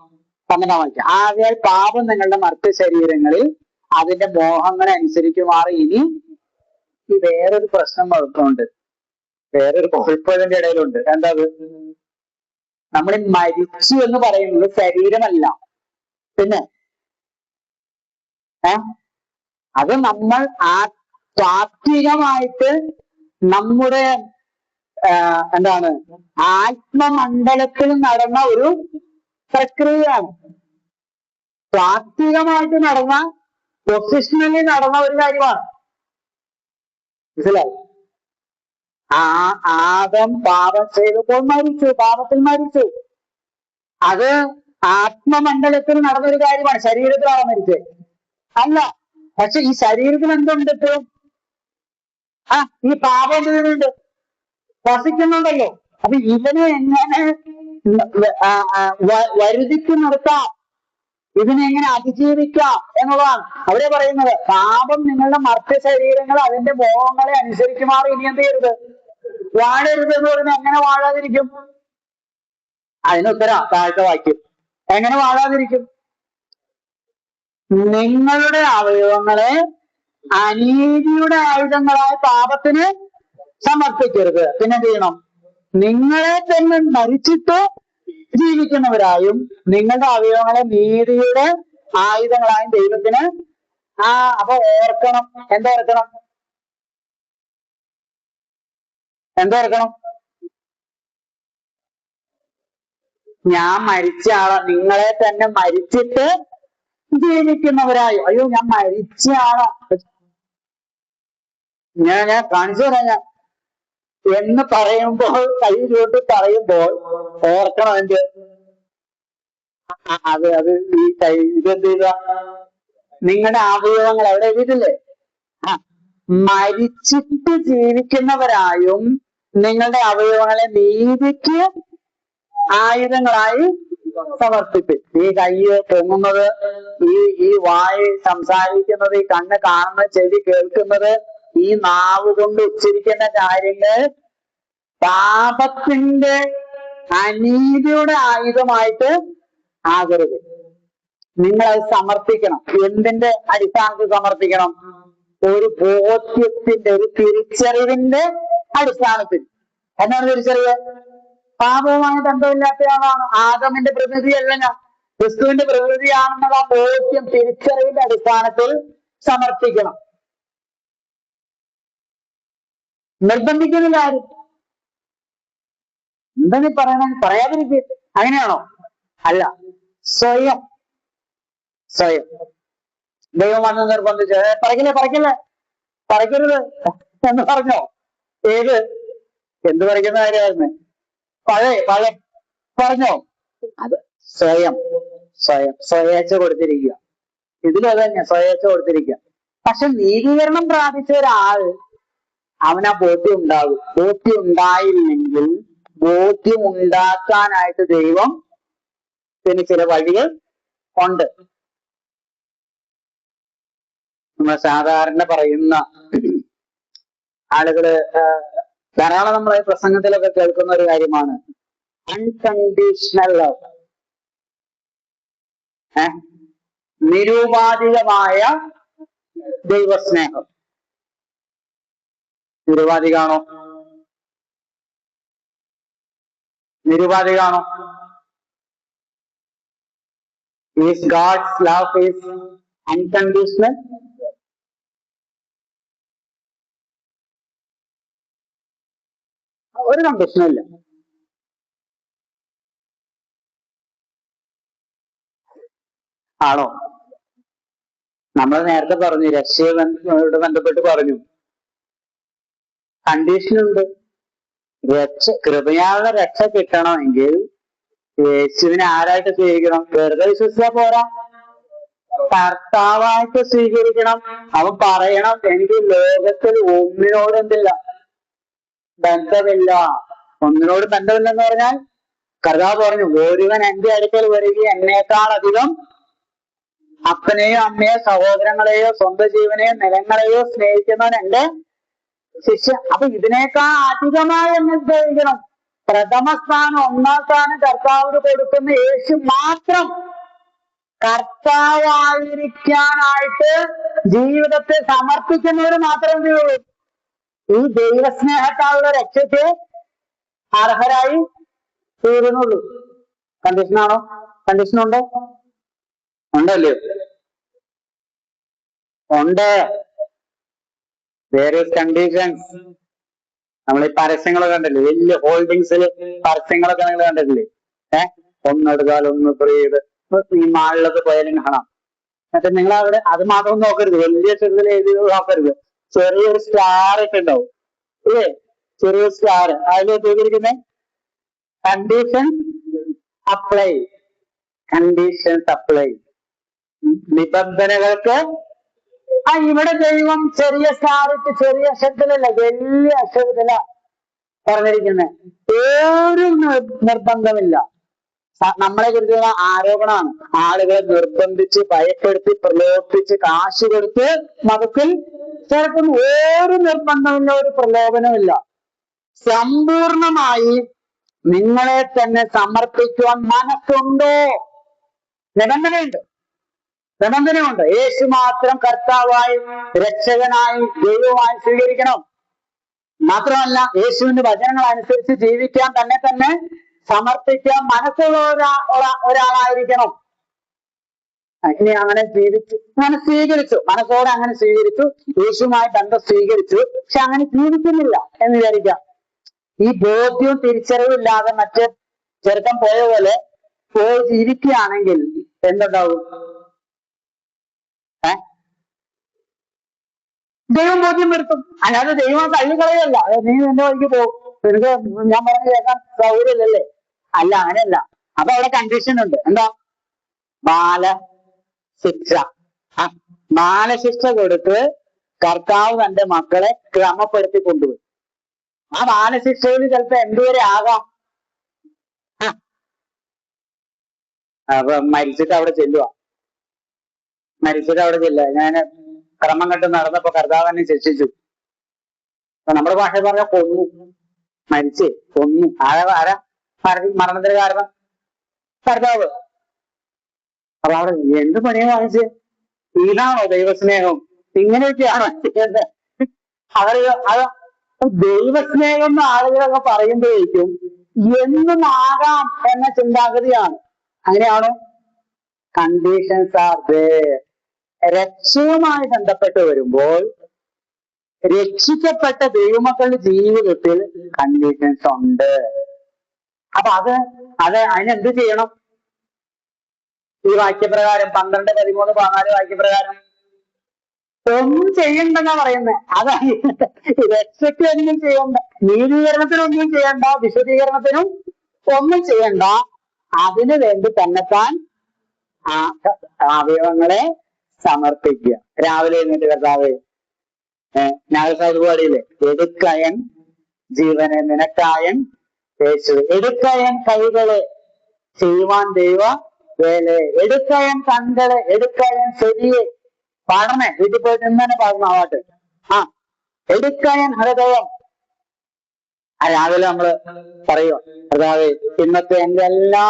12-ാം വാക്യം. ആകയാൽ പാപം നിങ്ങളുടെ മർത്യു ശരീരങ്ങളിൽ അതിന്റെ മോഹങ്ങളെ അനുസരിക്കുമാറ് ഇനി. ഈ വേറൊരു പ്രശ്നം ഉണ്ട്, വേറൊരു കുഴപ്പത്തിന്റെ ഇടയിലുണ്ട്. എന്താ അത്? നമ്മൾ മരിച്ചു എന്ന് പറയുന്നത് ശരീരമല്ല, പിന്നെ അത് നമ്മൾ താത്വികമായിട്ട് നമ്മുടെ എന്താണ് ആത്മമണ്ഡലത്തിൽ നടന്ന ഒരു പ്രക്രിയയാണ്. താത്വികമായിട്ട് നടന്ന, പൊസിഷണലി നടന്ന ഒരു കാര്യമാണ്. മനസ്സിലായി? ആദം പാപം ചെയ്തപ്പോൾ മരിച്ചു, പാപത്തിൽ മരിച്ചു. അത് ആത്മമണ്ഡലത്തിൽ നടന്നൊരു കാര്യമാണ്. ശരീരത്തിലാണ് മരിച്ചത് അല്ല. പക്ഷെ ഈ ശരീരത്തിൽ എന്തുണ്ട് ഇപ്പോഴും? ഈ പാപം എന്തുണ്ട്? വസിക്കുന്നുണ്ടല്ലോ. അപ്പൊ ഇവനെ എങ്ങനെ വരുതിക്ക് നിർത്താം, ഇതിനെ എങ്ങനെ അതിജീവിക്കാം എന്നുള്ളതാണ് അവിടെ പറയുന്നത്. പാപം നിങ്ങളുടെ മർത്യു ശരീരങ്ങൾ അതിന്റെ മോഹങ്ങളെ അനുസരിക്കുമാറ് ഇനി എന്ത് ചെയ്യരുത്? വാഴരുത് എന്ന് പറയുന്നത് എങ്ങനെ വാഴാതിരിക്കും? അതിനുത്തരം താഴത്തെ വാക്യം. എങ്ങനെ വാഴാതിരിക്കും? നിങ്ങളുടെ അവയവങ്ങളെ അനീതിയുടെ ആയുധങ്ങളായ പാപത്തിന് സമർപ്പിക്കരുത്. പിന്നെ എന്ത് ചെയ്യണം? നിങ്ങളെ തന്നെ മരിച്ചിട്ട് ജീവിക്കുന്നവരായും നിങ്ങളുടെ അവയവങ്ങളെ നീതിയുടെ ആയുധങ്ങളായും ദൈവത്തിന്. അപ്പൊ ഓർക്കണം. എന്തോർക്കണം? എന്തോർക്കണം? ഞാൻ മരിച്ച ആളാ. നിങ്ങളെ തന്നെ മരിച്ചിട്ട് ജീവിക്കുന്നവരായി. അയ്യോ, ഞാൻ മരിച്ച ആളാ, ഞാൻ കാണിച്ചു തരാം ഞാൻ എന്ന് പറയുമ്പോൾ, കൈ ചൂട്ടി പറയുമ്പോൾ ഓർക്കണം എന്ത്? അത് ഈ കൈ ഇതെന്ത് ചെയ്ത നിങ്ങളുടെ അവയവങ്ങൾ എവിടെ എഴുതിയിട്ടില്ലേ? മരിച്ചിട്ട് ജീവിക്കുന്നവരായും നിങ്ങളുടെ അവയവങ്ങളെ നീതിക്ക് ആയുധങ്ങളായി സമർപ്പിച്ച്. ഈ കൈ പൊങ്ങുന്നത്, ഈ വായ് സംസാരിക്കുന്നത്, ഈ കണ്ണ് കാണുന്നത്, ചെവി കേൾക്കുന്നത്, ഈ നാവ് കൊണ്ട് ഉച്ചരിക്കുന്ന കാര്യങ്ങൾ പാപത്തിന്റെ അനീതിയുടെ ആയുധമായിട്ട് ആകരുത്. നിങ്ങളത് സമർപ്പിക്കണം. എന്തിന്റെ അടിസ്ഥാനത്തിൽ സമർപ്പിക്കണം? ഒരു ബോധ്യത്തിന്റെ, ഒരു തിരിച്ചറിവിന്റെ അടിസ്ഥാനത്തിൽ. എന്താണ് തിരിച്ചറിവ്? പാപവുമായി ബന്ധമില്ലാത്തയാളാണ്. ആദമിന്റെ പ്രതിനിധിയല്ല ഞാൻ, ക്രിസ്തുവിന്റെ പ്രതിനിധിയാണെന്നുള്ള ബോധ്യം, തിരിച്ചറിവിന്റെ അടിസ്ഥാനത്തിൽ സമർപ്പിക്കണം. നിർബന്ധിക്കുന്നില്ല ആരും. എന്താ നീ പറയാതിരിക്കുക? അങ്ങനെയാണോ? അല്ല, സ്വയം ദൈവം വന്ന് നിർബന്ധിച്ച് പറയരുത്, എന്ന് പറഞ്ഞോ? ഏത് എന്ത് പറയുന്ന കാര്യമായിരുന്നു? പഴയ പറഞ്ഞോ? അത് സ്വയം സ്വയേച്ഛ കൊടുത്തിരിക്കുക. ഇതിലും അത് തന്നെ, സ്വയേച്ഛ കൊടുത്തിരിക്കുക. പക്ഷെ നീതീകരണം പ്രാപിച്ച ഒരാൾ അവനാ ബോധ്യം ഉണ്ടാകും. ബോധ്യം ഉണ്ടായില്ലെങ്കിൽ ബോധ്യം ഉണ്ടാക്കാനായിട്ട് ദൈവം പിന്നെ ചില വഴികൾ ഉണ്ട്. നമ്മൾ സാധാരണ പറയുന്ന ആളുകള് ധാരാളം നമ്മളെ പ്രസംഗത്തിലൊക്കെ കേൾക്കുന്ന ഒരു കാര്യമാണ് അൺകണ്ടീഷണൽ ലവ്. നിരുപാധികമായ ദൈവസ്നേഹം. നിരുപാധികാണോ? നിരുപാധികാണോ? Is God's love is unconditional? ഒരു കണ്ടീഷനും ഇല്ല. ആണോ? നമ്മൾ നേരത്തെ പറഞ്ഞു, രക്ഷയോട് ബന്ധപ്പെട്ട് പറഞ്ഞു കണ്ടീഷനുണ്ട്. കൃപയാലുള്ള രക്ഷ കിട്ടണമെങ്കിൽ യേശുവിനെ ആരായിട്ട് സ്വീകരിക്കണം? വെറുതെ വിശ്വസിച്ചാ പോരാ, കർത്താവായിട്ട് സ്വീകരിക്കണം. അവൻ പറയണം, എനിക്ക് ലോകത്തിൽ ഒന്നിനോട് എന്തില്ല, ബന്ധമില്ല. ഒന്നിനോട് ബന്ധമില്ലെന്ന് പറഞ്ഞാൽ കർത്താവ് പറഞ്ഞു, ഒരുവൻ എന്റെ അടുക്കൽ വരികയും എന്നേക്കാൾ അധികം അപ്പനെയോ അമ്മയോ സഹോദരങ്ങളെയോ സ്വന്തം ജീവനെയോ നിലങ്ങളെയോ സ്നേഹിക്കുന്നവൻ എന്റെ ശിഷ്യ. അപ്പൊ ഇതിനേക്കാൾ അധികമായി എന്നെ സ്നേഹിക്കണം. പ്രഥമ സ്ഥാനം, ഒന്നാം സ്ഥാനം കർത്താവിന് കൊടുക്കുന്ന യേശു മാത്രം. കർത്താവായിരിക്കാനായിട്ട് ജീവിതത്തെ സമർപ്പിക്കുന്നവർ മാത്രമേ ചെയ്യുള്ളൂ ഈ ദൈവസ്നേഹത്താലുള്ള രക്ഷയ്ക്ക് അർഹരായി തീരുന്നുള്ളൂ. കണ്ടീഷനാണോ? കണ്ടീഷനുണ്ടോ? ഉണ്ടല്ലോ, ഉണ്ട്. വേറെ കണ്ടീഷൻസ്. നമ്മൾ ഈ പരസ്യങ്ങളൊക്കെ കണ്ടില്ലേ, വലിയ ഹോൾഡിങ്സിൽ പരസ്യങ്ങളൊക്കെ നിങ്ങൾ കണ്ടിട്ടില്ലേ? ഒന്നെടുത്താൽ ഒന്ന് ഫ്രീ ചെയ്ത് ഈ മാളിലൊക്കെ പോയാലും കാണാം. എന്നിട്ട് നിങ്ങൾ അവിടെ അത് മാത്രം നോക്കരുത്, വലിയ ചെറുതിൽ എഴുതി നോക്കരുത്. ചെറിയൊരു സ്റ്റാർ ഒക്കെ ഉണ്ടാവും, ഇല്ലേ? ചെറിയ സ്റ്റാർ അതിൽ ചെയ്തിരിക്കുന്നത് കണ്ടീഷൻ അപ്ലൈ. കണ്ടീഷൻസ് അപ്ലൈ, നിബന്ധനകൾക്ക്. ഇവിടെ ദൈവം ചെറിയ സ്റ്റാറിട്ട് ചെറിയ അക്ഷരത്തിലല്ല, വലിയ അക്ഷരത്തില പറഞ്ഞിരിക്കുന്നത്. ഒരു നിർബന്ധമില്ല. നമ്മളെ കുറിച്ചുള്ള ആരോപണമാണ്. ആളുകളെ നിർബന്ധിച്ച് ഭയപ്പെടുത്തി പ്രലോഭിപ്പിച്ച് കാശ് കൊടുത്ത് മതത്തിൽ ചേർക്കുന്ന ഒരു നിർബന്ധമില്ല, ഒരു പ്രലോഭനമില്ല. സമ്പൂർണമായി നിങ്ങളെ തന്നെ സമർപ്പിക്കുവാൻ മനസ്സുണ്ടോ? നിബന്ധനയുണ്ട്, നിബന്ധനയുണ്ട്. യേശു മാത്രം കർത്താവായി രക്ഷകനായി ദൈവമായി സ്വീകരിക്കണം. മാത്രമല്ല യേശുവിന്റെ വചനങ്ങൾ അനുസരിച്ച് ജീവിക്കാൻ തന്നെ സമർപ്പിക്കാൻ മനസ്സുള്ള ഒരാളായിരിക്കണം. ഇനി അങ്ങനെ ജീവിച്ചു, അങ്ങനെ സ്വീകരിച്ചു, മനസ്സോടെ അങ്ങനെ സ്വീകരിച്ചു, യേശുവുമായി ബന്ധം സ്വീകരിച്ചു, പക്ഷെ അങ്ങനെ ജീവിക്കുന്നില്ല എന്ന് വിചാരിക്കാം. ഈ ബോധ്യവും തിരിച്ചറിവും ഇല്ലാതെ മറ്റേ ചെറുക്കം പോയ പോലെ പോയി ജീവിക്കുകയാണെങ്കിൽ എന്തുണ്ടാവും? ദൈവം ബോധ്യം വരുത്തും. അല്ലാതെ ദൈവം തള്ളിക്കളയല്ല, നീ നിന്റെ വഴിക്ക് പോകും, എനിക്ക് ഞാൻ പറഞ്ഞു കേൾക്കാൻ സൗകര്യമില്ലല്ലേ? അല്ല, അങ്ങനെയല്ല. അപ്പൊ അവിടെ കണ്ടീഷൻ ഉണ്ട്. എന്താ? ബാലശിക്ഷ. ബാലശിക്ഷ കൊടുത്ത് കർത്താവ് തന്റെ മക്കളെ ക്രമപ്പെടുത്തി കൊണ്ടുപോയി. ആ ബാലശിക്ഷയിൽ ചിലപ്പോ എന്തുവരെ ആകാം. അപ്പൊ മരിച്ചിട്ട് അവിടെ ചെല്ലുക, ഞാൻ ക്രമം കെട്ട് നടന്നപ്പോ കർത്താവ് തന്നെ ശിക്ഷിച്ചു. നമ്മുടെ ഭാഷ പറഞ്ഞ കൊന്നു, കൊന്നു. ആരാ മരണത്തിന് കാരണം? കർത്താവ്. അപ്പൊ അവിടെ എന്ത് പണിയാ വാങ്ങിച്ച്? ഇതാണോ ദൈവസ്നേഹം? ഇങ്ങനെയൊക്കെയാണോ? അത് ദൈവസ്നേഹം എന്ന് ആളുകളൊക്കെ പറയുമ്പോഴേക്കും എന്നും ആകാം എന്ന ചിന്താഗതിയാണ്. അങ്ങനെയാണോ? Conditions R there. രക്ഷയുമായി ബന്ധപ്പെട്ട് വരുമ്പോൾ രക്ഷിക്കപ്പെട്ട ദൈവമക്കളുടെ ജീവിതത്തിൽ കണ്ടീഷൻസ് ഉണ്ട്. അപ്പൊ അതിനെന്ത് ചെയ്യണം? ഈ വാക്യപ്രകാരം 12, 13, 14 വാക്യപ്രകാരം ഒന്നും ചെയ്യണ്ടെന്നാ പറയുന്നത്. അതാണ് രക്ഷയ്ക്ക് ഒന്നും ചെയ്യണ്ട, നീതീകരണത്തിനൊന്നും ചെയ്യണ്ട, വിശദീകരണത്തിനും ഒന്നും ചെയ്യണ്ട. അതിനു വേണ്ടി തന്നെത്താൻ ആ അവയവങ്ങളെ സമർപ്പിക്കുക. രാവിലെ എന്നിട്ട് കർത്താവ് നാഗസാധുപാടിയില്ലേ, എടുക്കയൻ ജീവനെ നിനക്കായൻ യേശു, എടുക്കയൻ കൈകളെ ചെയ്യുവാൻ ദൈവ വേലെ, എടുക്കയൻ കண்കളെ, എടുക്കയൻ ശരിയെ. പാടണേ, വീട്ടിൽ പോയിട്ട് ഇന്നെ പാടണം ആ പാട്ട്. ആ എടുക്കയൻ ഹൃദയം. രാവിലെ നമ്മള് പറയും, കർത്താവേ ഇന്നത്തെ എന്റെ എല്ലാ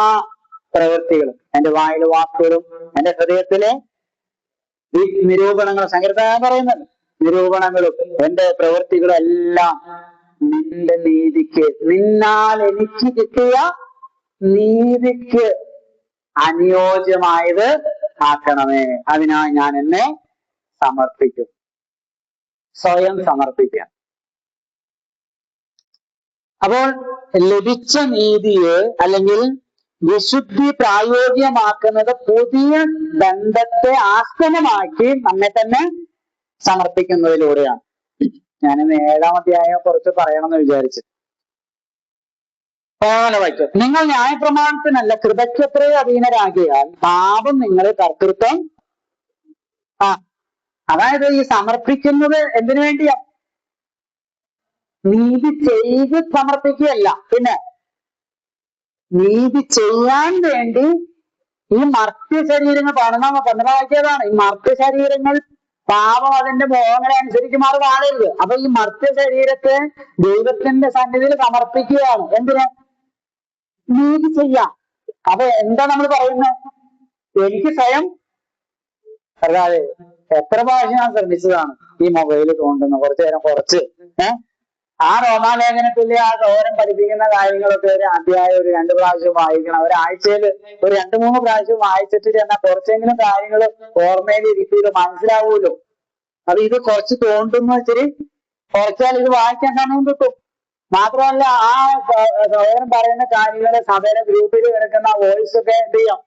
പ്രവൃത്തികളും, എന്റെ വായിലെ വാക്കുകളും, എന്റെ ഹൃദയത്തിലെ ഈ നിരൂപണങ്ങൾ, സങ്കീർത്തനം പറയുന്നത് നിരൂപണങ്ങളും എന്റെ പ്രവൃത്തികളും എല്ലാം നിന്റെ നീതിക്ക്, നിന്നാൽ എനിക്ക് കിട്ടിയ നീതിക്ക് അനുയോജ്യമായത് ആക്കണമേ. അതിനായി ഞാൻ എന്നെ സമർപ്പിക്കും. സ്വയം സമർപ്പിക്കാം. അപ്പോൾ ലഭിച്ച നീതിയെ അല്ലെങ്കിൽ വിശുദ്ധി പ്രായോഗികമാക്കുന്നത് പുതിയ ബന്ധത്തെ ആസ്പദമാക്കി നമ്മെ തന്നെ സമർപ്പിക്കുന്നതിലൂടെയാണ്. ഞാനിന്ന് 7-ാം അധ്യായം കുറച്ച് പറയണമെന്ന് വിചാരിച്ചു. വായിക്കും, നിങ്ങൾ ന്യായപ്രമാണത്തിനല്ല കൃപയ്ക്കത്രേ അധീനരാകിയാൽ പാപം നിങ്ങളെ കർത്തൃത്വം. അതായത് ഈ സമർപ്പിക്കുന്നത് എന്തിനു വേണ്ടിയാ? നീതി ചെയ്ത് സമർപ്പിക്കുകയല്ല, പിന്നെ നീതി ചെയ്യാൻ വേണ്ടി ഈ മർത്യ ശരീരങ്ങൾ പണ്ടമാക്കിയതാണ്. ഈ മർത്യ ശരീരങ്ങൾ പാപം അതിന്റെ മോഹങ്ങളെ അനുസരിച്ച് മാറി കാണരുത്. അപ്പൊ ഈ മർത്യ ശരീരത്തെ ദൈവത്തിന്റെ സന്നിധിയിൽ സമർപ്പിക്കുകയാണ്. എന്തിന്? നീതി ചെയ്യാം. അപ്പൊ എന്താ നമ്മൾ പറയുന്നത്? എനിക്ക് സ്വയം അല്ലാതെ എത്ര പ്രാവശ്യം ഞാൻ ശ്രമിച്ചതാണ് ഈ മൊബൈൽ തോണ്ടുന്നത്, കുറച്ചു നേരം കുറച്ച് ആ റോമാലേഖനത്തിലെ ആ തോരം പഠിപ്പിക്കുന്ന കാര്യങ്ങളൊക്കെ ഒരു അധ്യായം ഒരു 2 പ്രാവശ്യം വായിക്കണം. ഒരാഴ്ചയിൽ ഒരു 2-3 പ്രാവശ്യം വായിച്ചിട്ട് ചെന്നാൽ കുറച്ചെങ്കിലും കാര്യങ്ങൾ ഓർമ്മയിൽ ഇരിക്കൂലോ, മനസ്സിലാവൂലോ. അത് ഇത് കുറച്ച് തോണ്ടുന്ന ഇച്ചിരി കുറച്ചാൽ ഇത് വായിക്കാൻ സമയം കിട്ടും. മാത്രമല്ല ആ സഹോദരൻ പറയുന്ന കാര്യങ്ങള് സഭയുടെ ഗ്രൂപ്പിൽ കിടക്കുന്ന വോയിസ് ഒക്കെ എന്ത് ചെയ്യാം,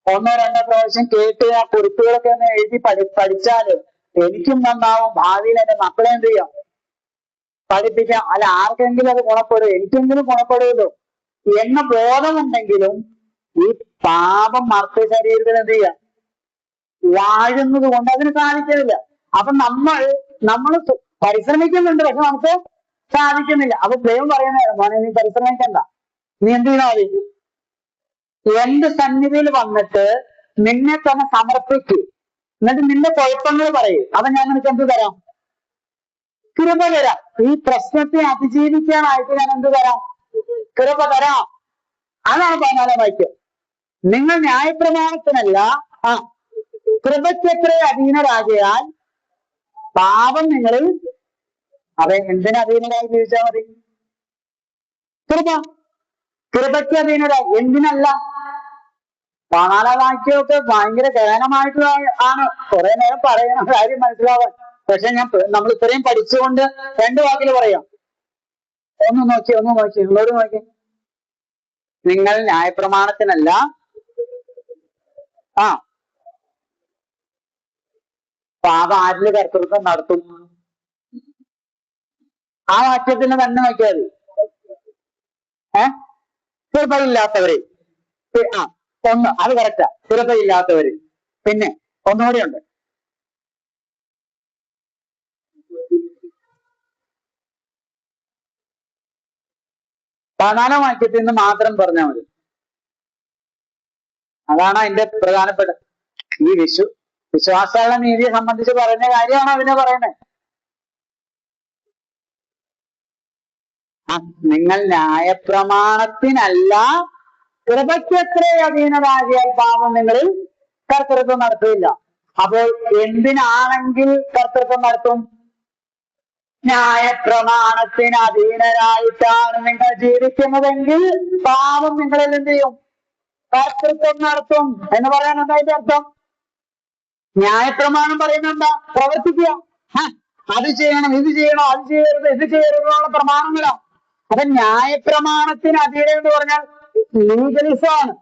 1-2 പ്രാവശ്യം കേട്ട് ആ കുറിപ്പുകളൊക്കെ ഒന്ന് എഴുതി പഠിച്ചാല് എനിക്കും നന്നാവും, ഭാവിയിൽ എന്റെ മക്കളെ എന്ത് ചെയ്യാം പഠിപ്പിക്കാം. അല്ല ആർക്കെങ്കിലും അത് ഗുണപ്പെടും, എനിക്കെങ്കിലും ഗുണപ്പെടുമല്ലോ എന്ന ബോധമുണ്ടെങ്കിലും ഈ പാപം മർത്യ ശരീരത്തിൽ എന്ത് ചെയ്യാം വാഴുന്നത് കൊണ്ട് അതിന് സാധിക്കുന്നില്ല. അപ്പൊ നമ്മൾ പരിശ്രമിക്കുന്നുണ്ട്, പക്ഷെ നമുക്ക് സാധിക്കുന്നില്ല. അപ്പൊ ദൈവം പറയുന്നത്, മോനെ നീ പരിശ്രമിക്കണ്ട, നീ എന്ത് ചെയ്താൽ മതി, എന്റെ സന്നിധിയിൽ വന്നിട്ട് നിന്നെ തന്നെ സമർപ്പിക്കൂ, എന്നിട്ട് നിന്റെ കുഴപ്പങ്ങൾ പറയൂ. അപ്പൊ ഞാൻ നിനക്ക് എന്ത് തരാം? കൃപ തരാം. ഈ പ്രശ്നത്തെ അതിജീവിക്കാനായിട്ട് ഞാൻ എന്ത് തരാം? കൃപ തരാം. അതാണ് 14-ാം വാക്യം. നിങ്ങൾ ന്യായപ്രമാണത്തിനല്ല കൃപയ്ക്കത്രേ അധീനരാകിയാൽ പാപം നിങ്ങളിൽ. അതെ, എന്തിനു അധീനരായി ജീവിച്ചാൽ മതി? കൃപയ്ക്ക് അധീനരായി. എന്തിനല്ല? 14-ാം വാക്യമൊക്കെ ഭയങ്കര ഗഹനമായിട്ട് ആണ്, കുറെ നേരം പറയുന്ന കാര്യം മനസ്സിലാവാൻ. പക്ഷെ നമ്മൾ ഇത്രയും പഠിച്ചുകൊണ്ട് 2 വാക്കിൽ പറയാം. ഒന്ന് നോക്കി നിങ്ങളോട് നോക്കി. നിങ്ങൾ ന്യായപ്രമാണത്തിനല്ല പാപം ആരില് കർത്തൃത്വം നടത്തും? ആ വാക്യത്തിന് തന്നെ നോക്കിയാൽ കൃപയില്ലാത്തവര്. ഒന്ന് അത് കറക്റ്റാ, കൃപയില്ലാത്തവര്. പിന്നെ ഒന്നുകൂടി ഉണ്ട്, പതിനാലാം വാക്യത്തിൽ നിന്ന് മാത്രം പറഞ്ഞാൽ മതി. അതാണ് അതിന്റെ പ്രധാനപ്പെട്ട ഈ വിശ്വാസമുള്ള നീതിയെ സംബന്ധിച്ച് പറയുന്ന കാര്യമാണ് അതിനെ പറയുന്നത്. നിങ്ങൾ ന്യായപ്രമാണത്തിനല്ല കൃപയ്ക്കത്രേ അധീനരാകിയാൽ പാപം നിങ്ങളിൽ കർത്തൃത്വം നടത്തില്ല. അപ്പോൾ എന്തിനാണെങ്കിൽ കർത്തൃത്വം നടത്തും? ന്യായപ്രമാണത്തിന് അധീനരായിട്ടാണ് നിങ്ങൾ ജീവിക്കുന്നതെങ്കിൽ പാപം നിങ്ങളിൽ എന്ത് ചെയ്യും? കർത്തൃത്വം നടത്തും എന്ന് പറയാൻ എന്താ അതിന്റെ അർത്ഥം? ന്യായപ്രമാണം പറയുന്നത് എന്താ? പ്രവർത്തിക്കുക. അത് ചെയ്യണം, ഇത് ചെയ്യണം, അത് ചെയ്യരുത്, ഇത് ചെയ്യരുതെന്നുള്ള പ്രമാണങ്ങളാ. അപ്പൊ ന്യായപ്രമാണത്തിന് അധീനം എന്ന് പറഞ്ഞാൽ ലീഗലിസമാണ്.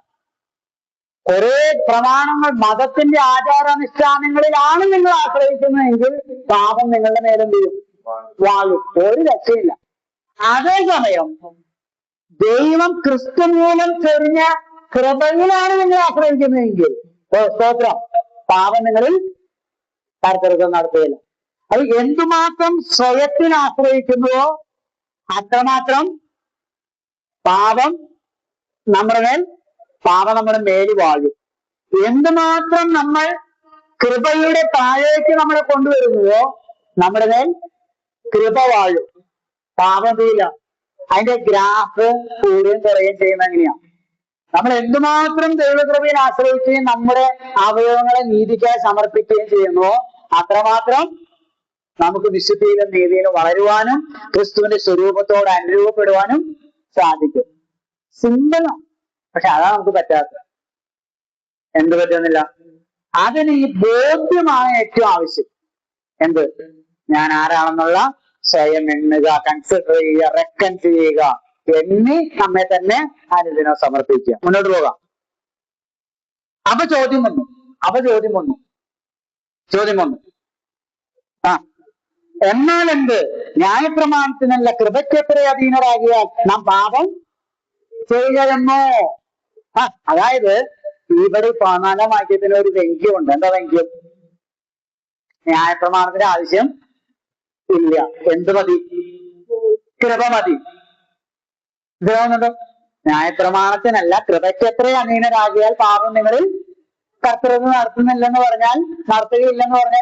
കുറെ പ്രമാണങ്ങൾ, മതത്തിന്റെ ആചാരാനുഷ്ഠാനങ്ങളിലാണ് നിങ്ങൾ ആശ്രയിക്കുന്നതെങ്കിൽ പാപം നിങ്ങളുടെ മേലെന്ത് ചെയ്യും? വാഴും. ഒരു രക്ഷയില്ല. അതേസമയം ദൈവം ക്രിസ്തു മൂലം ചൊരിഞ്ഞ കൃപയിലാണ് നിങ്ങൾ ആശ്രയിക്കുന്നതെങ്കിൽ സ്തോത്രം, പാപം നിങ്ങളിൽ കർത്തൃത്വം നടത്തുകയില്ല. അത് എന്തുമാത്രം സ്വയത്തിൽ ആശ്രയിക്കുന്നുവോ അത്രമാത്രം പാപം നമ്മുടെ മേല് വാഴും. എന്തുമാത്രം നമ്മൾ കൃപയുടെ താഴേക്ക് നമ്മളെ കൊണ്ടുവരുന്നുവോ നമ്മുടെ മേൽ കൃപ വാഴും, പാപം ചെയ്യില്ല. അതിന്റെ ഗ്രാഫ് കൂടുകയും കുറയുകയും ചെയ്യുന്ന എങ്ങനെയാണ്? നമ്മൾ എന്തുമാത്രം ദൈവകൃപയിൽ ആശ്രയിക്കുകയും നമ്മുടെ അവയവങ്ങളെ നീതിക്കായി സമർപ്പിക്കുകയും ചെയ്യുന്നുവോ അത്രമാത്രം നമുക്ക് വിശുദ്ധിയിലും നീതിയിലും വളരുവാനും ക്രിസ്തുവിന്റെ സ്വരൂപത്തോട് അനുരൂപപ്പെടുവാനും സാധിക്കും. സിമ്പിളാണ്. പക്ഷെ അതാ നമുക്ക് പറ്റാത്തത്. എന്ത് പറ്റുന്നില്ല? അതിന് ഈ ബോധ്യമാണ് ഏറ്റവും ആവശ്യം. എന്ത്? ഞാൻ ആരാണെന്നുള്ള സ്വയം എണ്ണുക, കൺസിഡർ ചെയ്യുക, റെക്കൺ ചെയ്യുക, എണ്ണി നമ്മെ തന്നെ അനുദിനം സമർപ്പിക്കുക. മുന്നോട്ട് പോകാം. അപ്പൊ ചോദ്യം വന്നു. എന്നാൽ എന്ത്? ന്യായപ്രമാണത്തിനല്ല കൃപയ്ക്കെത്ര അധീനരാകിയാൽ നാം പാപം ചെയ്യുകയെന്നോ? അതായത് ഇവിടെ 14 വാക്യത്തിന് ഒരു വ്യംഗ്യമുണ്ട്. എന്താ വ്യംഗ്യം? ന്യായപ്രമാണത്തിന്റെ ആവശ്യം ഇല്ല, എന്ത് മതി? കൃപ മതി. ഇത് തോന്നുന്നുണ്ടോ? ന്യായപ്രമാണത്തിനല്ല കൃപയ്ക്കെത്ര അധീനരാകിയാൽ പാപം നിങ്ങളിൽ കർത്തൃത്വം നടത്തുകയില്ലെന്ന് പറഞ്ഞാൽ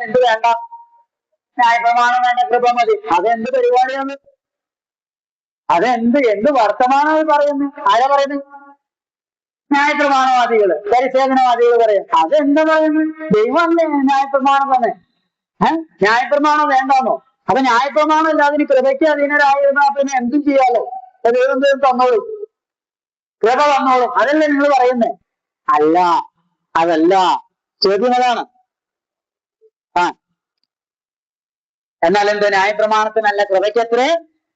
എന്ത് വേണ്ട? ന്യായപ്രമാണം വേണ്ട, കൃപ മതി. അതെന്ത് പരിപാടിയാണ്? എന്ത് വർത്തമാനമാണ് പറയുന്നത്? ആരാ പറയുന്നത്? ന്യായപ്രമാണവാദികള്, പരിശോധനവാദികൾ പറയും. അതെന്താ പറയുന്നത്? ദൈവമല്ലേ ന്യായപ്രമാണം തന്നെ. ന്യായപ്രമാണം വേണ്ടാന്നോ? അപ്പൊ ന്യായപ്രമാണം ഇല്ല, അതിന് കൃപയ്ക്ക് അധീനരായിരുന്നാ പിന്നെ എന്തും ചെയ്യാലോ, ദൈവം തന്നോളും, കൃപ തന്നോളും. അതല്ലേ നിങ്ങൾ പറയുന്നേ? അതല്ല. ചോദ്യം അതാണ്. എന്നാൽ എന്ത്? ന്യായപ്രമാണത്തിനല്ല കൃപയ്ക്കെത്ര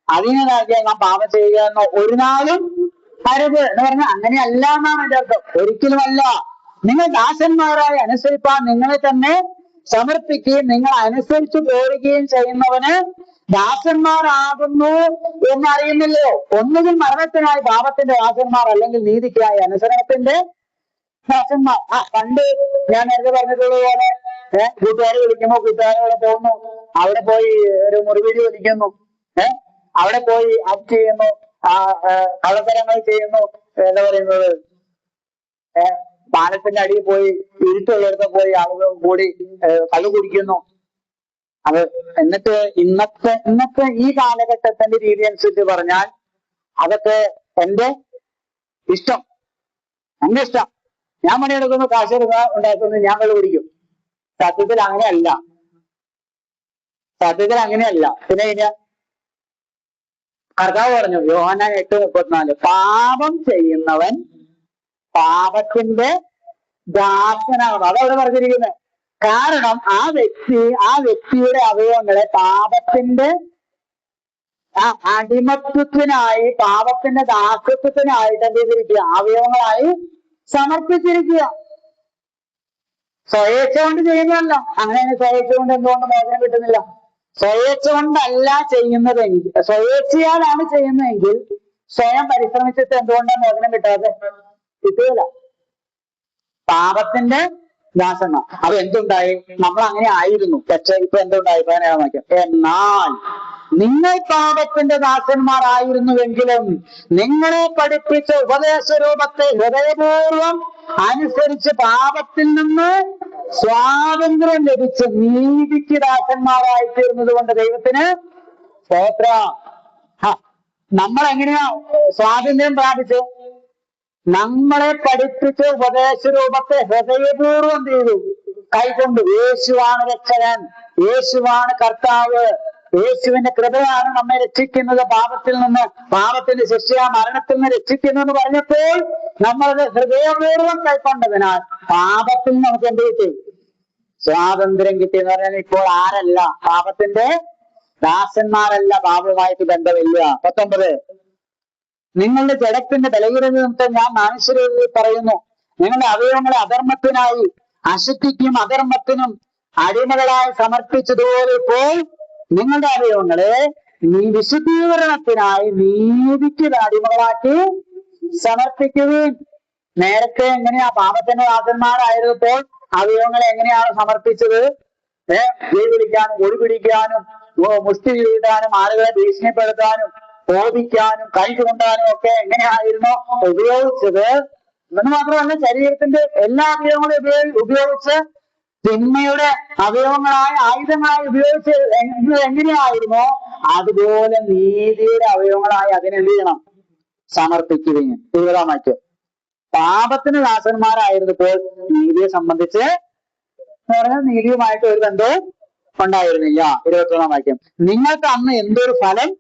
അധീനരാകിയാൽ നാം പാപം ചെയ്യുക എന്നോ ഒരു നാളും അരുത് എന്ന് പറഞ്ഞാൽ അങ്ങനെയല്ല എന്നാണ് എന്റെ അർത്ഥം. ഒരിക്കലുമല്ല. നിങ്ങൾ ദാസന്മാരായി അനുസരിപ്പാൻ നിങ്ങളെ തന്നെ സമർപ്പിക്കുകയും നിങ്ങൾ അനുസരിച്ചു പോരുകയും ചെയ്യുന്നവന് ദാസന്മാരാകുന്നു എന്നറിയുന്നില്ലയോ? ഒന്നുകിൽ മരണത്തിനായി പാപത്തിന്റെ ദാസന്മാർ, അല്ലെങ്കിൽ നീതിക്കായി അനുസരണത്തിന്റെ ദാസന്മാർ. പണ്ട് ഞാൻ നേരത്തെ പറഞ്ഞിട്ടുള്ളതുപോലെ കൂട്ടുകാർ വിളിക്കുമ്പോ കൂട്ടുകാരോടെ പോകുന്നു, അവിടെ പോയി ഒരു മുറിവിടി വലിക്കുന്നു, അവിടെ പോയി അത് ചെയ്യുന്നു, കള്ളത്തരങ്ങൾ ചെയ്യുന്നു, എന്താ പറയുന്നത്, പാലത്തിന്റെ അടിയിൽ പോയി ഇരുട്ടുള്ളിടത്ത് പോയി ആളുകൾ കൂടി കള്ളു കുടിക്കുന്നു. അത് എന്നിട്ട് ഇന്നത്തെ ഈ കാലഘട്ടത്തിന്റെ രീതി അനുസരിച്ച് പറഞ്ഞാൽ അതൊക്കെ എന്റെ ഇഷ്ടം. ഞാൻ പണിയെടുക്കുന്നു, കാശെടുക്കുക, ഉണ്ടാക്കുന്നു, ഞാൻ കള്ളു കുടിക്കും. സത്യത്തിൽ അങ്ങനെയല്ല. പിന്നെ കഴിഞ്ഞ കർത്താവ് പറഞ്ഞു, യോഹന്നാൻ 8:34, പാപം ചെയ്യുന്നവൻ പാപത്തിന്റെ ദാസനാകും. അതവിടെ പറഞ്ഞിരിക്കുന്നത്. കാരണം ആ വ്യക്തിയുടെ അവയവങ്ങളെ പാപത്തിന്റെ അടിമത്വത്തിനായി, പാപത്തിന്റെ ദാസത്വത്തിനായിട്ട് എന്ത് ചെയ്തിരിക്കുക? അവയവങ്ങളായി സമർപ്പിച്ചിരിക്കുക. സ്വയേച്ഛ കൊണ്ട് ചെയ്യുന്നതല്ല. അങ്ങനെ സ്വയേച്ഛ കൊണ്ട് എന്തുകൊണ്ട് മോചനം കിട്ടുന്നില്ല? സ്വയേച്ഛ കൊണ്ടല്ല ചെയ്യുന്നതെങ്കിൽ, സ്വയേച്ഛയാലാണ് ചെയ്യുന്നതെങ്കിൽ സ്വയം പരിശ്രമിച്ചിട്ട് എന്തുകൊണ്ടാണ് മോചനം കിട്ടാതെ? കിട്ടുകയില്ല. പാപത്തിന്റെ ദാസന്മാർ. അത് എന്തുണ്ടായി? നമ്മൾ അങ്ങനെ ആയിരുന്നു. പക്ഷെ ഇപ്പൊ എന്തുണ്ടായി? 17 വാക്യം. എന്നാൽ നിങ്ങൾ പാപത്തിന്റെ ദാസന്മാരായിരുന്നുവെങ്കിലും നിങ്ങളെ പഠിപ്പിച്ച ഉപദേശരൂപത്തെ ഹൃദയപൂർവം അനുസരിച്ച് പാപത്തിൽ നിന്ന് സ്വാതന്ത്ര്യം ലഭിച്ച് നീതിക്ക് ദാസന്മാരായി തീർന്നത് കൊണ്ട് ദൈവത്തിന് സ്തോത്രം. നമ്മളെങ്ങനെയാ സ്വാതന്ത്ര്യം പ്രാപിച്ചു? നമ്മളെ പഠിപ്പിച്ച ഉപദേശരൂപത്തെ ഹൃദയപൂർവം ചെയ്തു കൈകൊണ്ട്. യേശുവാണ് രക്ഷകൻ, യേശുവാണ് കർത്താവ്, യേശുവിന്റെ കൃപയാണ് നമ്മെ രക്ഷിക്കുന്നത് പാപത്തിൽ നിന്ന്, പാപത്തിന്റെ ശിക്ഷ മരണത്തിൽ നിന്ന് രക്ഷിക്കുന്നു എന്ന് പറഞ്ഞപ്പോൾ നമ്മളത് ഹൃദയപൂർവ്വം കൈക്കൊണ്ടതിനാൽ പാപത്തിൽ നമുക്ക് എന്ത് കിട്ടി? സ്വാതന്ത്ര്യം കിട്ടി. എന്ന് പറഞ്ഞാൽ ഇപ്പോൾ ആരല്ല? പാപത്തിന്റെ ദാസന്മാരല്ല, പാപവുമായിട്ട് ബന്ധമില്ല. 19, നിങ്ങളുടെ ജഡത്തിന്റെ ബലഹീനത നിമിത്തം ഞാൻ മനുഷ്യരെ പറയുന്നു, നിങ്ങളുടെ അവയവങ്ങളെ അധർമ്മത്തിനായി അശുദ്ധിക്കും അധർമ്മത്തിനും അടിമകളായി സമർപ്പിച്ചതുപോലെ ഇപ്പോൾ നിങ്ങളുടെ അവയവങ്ങളെ വിശുദ്ധീകരണത്തിനായി നീതിക്ക് അടിമകളാക്കി സമർപ്പിക്കുകയും. നേരത്തെ എങ്ങനെയാ പാപത്തിന്റെ ദാസന്മാരായിരുന്നപ്പോൾ അവയവങ്ങളെ എങ്ങനെയാണ് സമർപ്പിച്ചത്? ജയ് വിളിക്കാനും ഒളി പിടിക്കാനും മുഷ്ടി വീഴ്ത്താനും ആളുകളെ ഭീഷണിപ്പെടുത്താനും കോപിക്കാനും കൈ ചൂണ്ടാനും ഒക്കെ എങ്ങനെയായിരുന്നു ഉപയോഗിച്ചത്? എന്ന് മാത്രമല്ല, ശരീരത്തിന്റെ എല്ലാ അവയവങ്ങളും ഉപയോഗിച്ച് തിന്മയുടെ അവയവങ്ങളായ ആയുധങ്ങളായി ഉപയോഗിച്ച് എങ്ങനെയായിരുന്നോ അതുപോലെ നീതിയുടെ അവയവങ്ങളായി അതിനെന്ത് ചെയ്യണം? സമർപ്പിക്കുകയും. 20-ാം വാക്യം. പാപത്തിന് ദാസന്മാരായിരുന്നപ്പോൾ നീതിയെ സംബന്ധിച്ച് പറഞ്ഞാൽ നീതിയുമായിട്ട് ഒരു ബന്ധവും ഉണ്ടായിരുന്നില്ല. 21-ാം വാക്യം. നിങ്ങൾക്ക് അന്ന് എന്തൊരു ഫലം,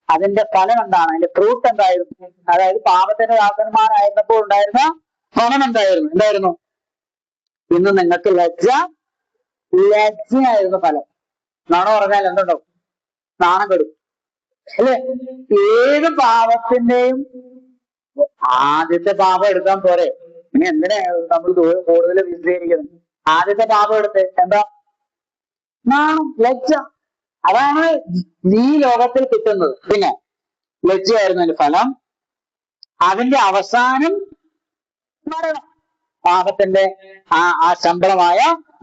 അതിന്റെ ഫലം എന്താണ്? അതിന്റെ ഫ്രൂട്ട് എന്തായിരുന്നു? അതായത് പാപത്തിന്റെ ദാസന്മാരായിരുന്നപ്പോൾ ഉണ്ടായിരുന്ന ഫലം എന്തായിരുന്നു? ഇന്ന് നിങ്ങൾക്ക് ലജ്ജയായിരുന്നു ഫലം. നാണം പറഞ്ഞാൽ എന്തുണ്ടാവും? നാണം കെടും അല്ലെ? ഏത് പാപത്തിന്റെയും ആദ്യത്തെ പാപം എടുക്കാൻ പോരെ? ഇനി എന്തിനാ നമ്മൾ കൂടുതൽ വിശദീകരിക്കുന്നത്? ആദ്യത്തെ പാപം എടുത്ത് എന്താ? നാണം, ലജ്ജ. അതാണ് ഈ ലോകത്തിൽ കിട്ടുന്നത്. പിന്നെ ലജ്ജയായിരുന്നു അതിന്റെ ഫലം. അതിന്റെ അവസാനം മരണം. പാപത്തിന്റെ ആ ശമ്പളമായ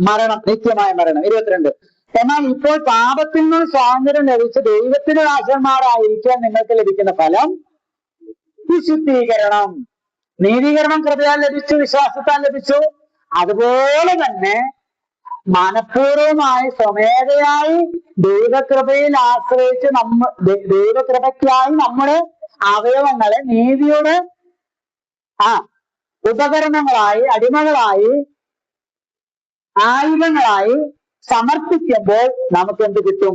മരണം, നിത്യമായ മരണം. 22. എന്നാൽ ഇപ്പോൾ പാപത്തിൽ നിന്ന് സ്വാതന്ത്ര്യം ലഭിച്ച് ദൈവത്തിന് ദാസന്മാരായിരിക്കാൻ നിങ്ങൾക്ക് ലഭിക്കുന്ന ഫലം വിശുദ്ധീകരണം. നീതീകരണം കൃപയാൽ ലഭിച്ചു, വിശ്വാസത്താൽ ലഭിച്ചു. അതുപോലെ തന്നെ മനഃപൂർവമായി സ്വമേധയായി ദൈവകൃപയിൽ ആശ്രയിച്ച് ദൈവകൃപയ്ക്കായി നമ്മുടെ അവയവങ്ങളെ നീതിയുടെ ഉപകരണങ്ങളായി, അടിമകളായി, ആയുധങ്ങളായി സമർപ്പിക്കുമ്പോൾ നമുക്ക് എന്ത് കിട്ടും?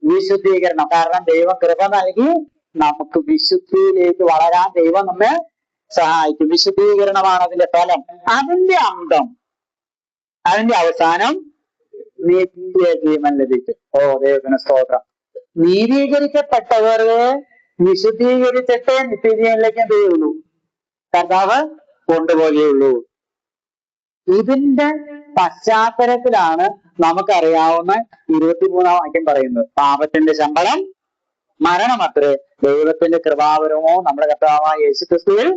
വിശുദ്ധീകരണം. കാരണം ദൈവം കൃപ നൽകി നമുക്ക് വിശുദ്ധിയിലേക്ക് വളരാൻ ദൈവം നമ്മെ സഹായിക്കും. വിശുദ്ധീകരണമാണ് അതിന്റെ ഫലം. അതിന്റെ അന്തം, അതിന്റെ അവസാനം നിത്യജീവൻ ലഭിക്കും. ദൈവത്തിന് സ്തോത്രം. നീതീകരിക്കപ്പെട്ടവരെ വിശുദ്ധീകരിച്ചിട്ടേ നിത്യജീവനിലേക്ക് എന്ത് ചെയ്യുള്ളൂ? കർത്താവ് കൊണ്ടുപോകുകയുള്ളൂ. ഇതിന്റെ പശ്ചാത്തലത്തിലാണ് നമുക്കറിയാവുന്ന 23-ാം വാക്യം പറയുന്നത്. പാപത്തിന്റെ ശമ്പളം മരണമത്രേ, ദൈവത്തിന്റെ കൃപാവരമോ നമ്മുടെ കർത്താവായ യേശുക്രിസ്തുവിൽ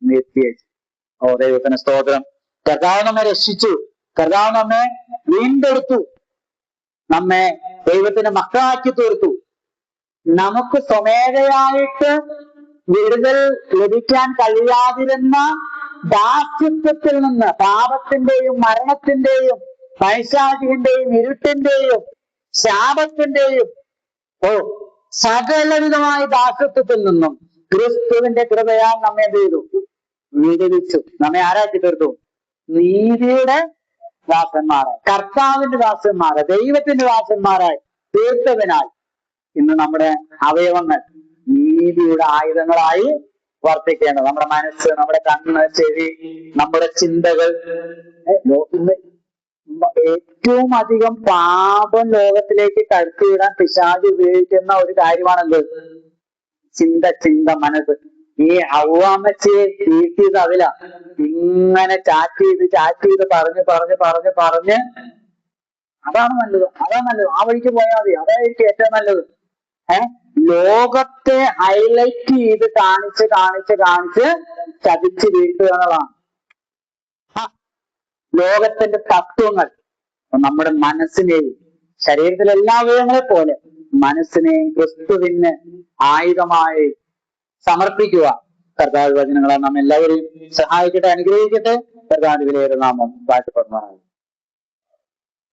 നിത്യജീവൻ. ദൈവത്തിന് സ്തോത്രം. കർത്താവ് നമ്മെ രക്ഷിച്ചു, കർത്താവ് നമ്മെ വീണ്ടെടുത്തു, നമ്മെ ദൈവത്തിന്റെ മക്കളാക്കി തീർത്തു. നമുക്ക് സ്വമേധയായിട്ട് വിടുതൽ ലഭിക്കാൻ കഴിയാതിരുന്ന ദാസ്യത്വത്തിൽ നിന്ന്, പാപത്തിന്റെയും മരണത്തിന്റെയും പൈശാചികന്റെയും ഇരുട്ടിന്റെയും ശാപത്തിന്റെയും സകലവിധമായ ദാസ്യത്വത്തിൽ നിന്നും ക്രിസ്തുവിന്റെ കൃപയാൽ നമ്മെ എന്ത് ചെയ്തു? വിടുവിച്ചു. നമ്മെ ആരാക്കി തീർത്തു? നീതിയുടെ ദാസന്മാരായി, കർത്താവിന്റെ ദാസന്മാരായി, ദൈവത്തിന്റെ ദാസന്മാരായി തീർത്തതിനാൽ ഇന്ന് നമ്മുടെ അവയവങ്ങൾ നീതിയുടെ ആയുധങ്ങളായി വർത്തിക്കേണ്ടത്. നമ്മുടെ മനസ്സ്, നമ്മുടെ കണ്ണ്, ചെവി, നമ്മുടെ ചിന്തകൾ. ഇന്ന് ഏറ്റവും അധികം പാപം ലോകത്തിലേക്ക് കടത്തിവിടാൻ പിശാച് ഉപയോഗിക്കുന്ന ഒരു കാര്യമാണെന്ത്? ചിന്ത, മനസ്സ്. ഈ ഹവ്വാമ്മച്ചിയെ വീട്ടിയത് അതില ഇങ്ങനെ ചാറ്റ് ചെയ്ത് പറഞ്ഞ് അതാണ് നല്ലത്. ആ വഴിക്ക് പോയാൽ മതി. അതായിരിക്കും ഏറ്റവും നല്ലത്. ലോകത്തെ ഹൈലൈറ്റ് ചെയ്ത് കാണിച്ച് ചതിച്ച് വീഴ്ത്തുക എന്നുള്ളതാണ്. ലോകത്തിന്റെ തത്വങ്ങൾ നമ്മുടെ മനസ്സിനെയും, ശരീരത്തിലെ എല്ലാ അവയവങ്ങളെ പോലെ മനസ്സിനെയും ക്രിസ്തുവിന് ആയുധമായി സമർപ്പിക്കുക. കർത്താവ് വചനങ്ങളെ നാം എല്ലാവരെയും സഹായിക്കട്ടെ, അനുഗ്രഹിക്കട്ടെ. കർത്താവിന്റെ വിലയേറിയ നാമം വാഴ്ത്തപ്പെടുന്നതാണ്.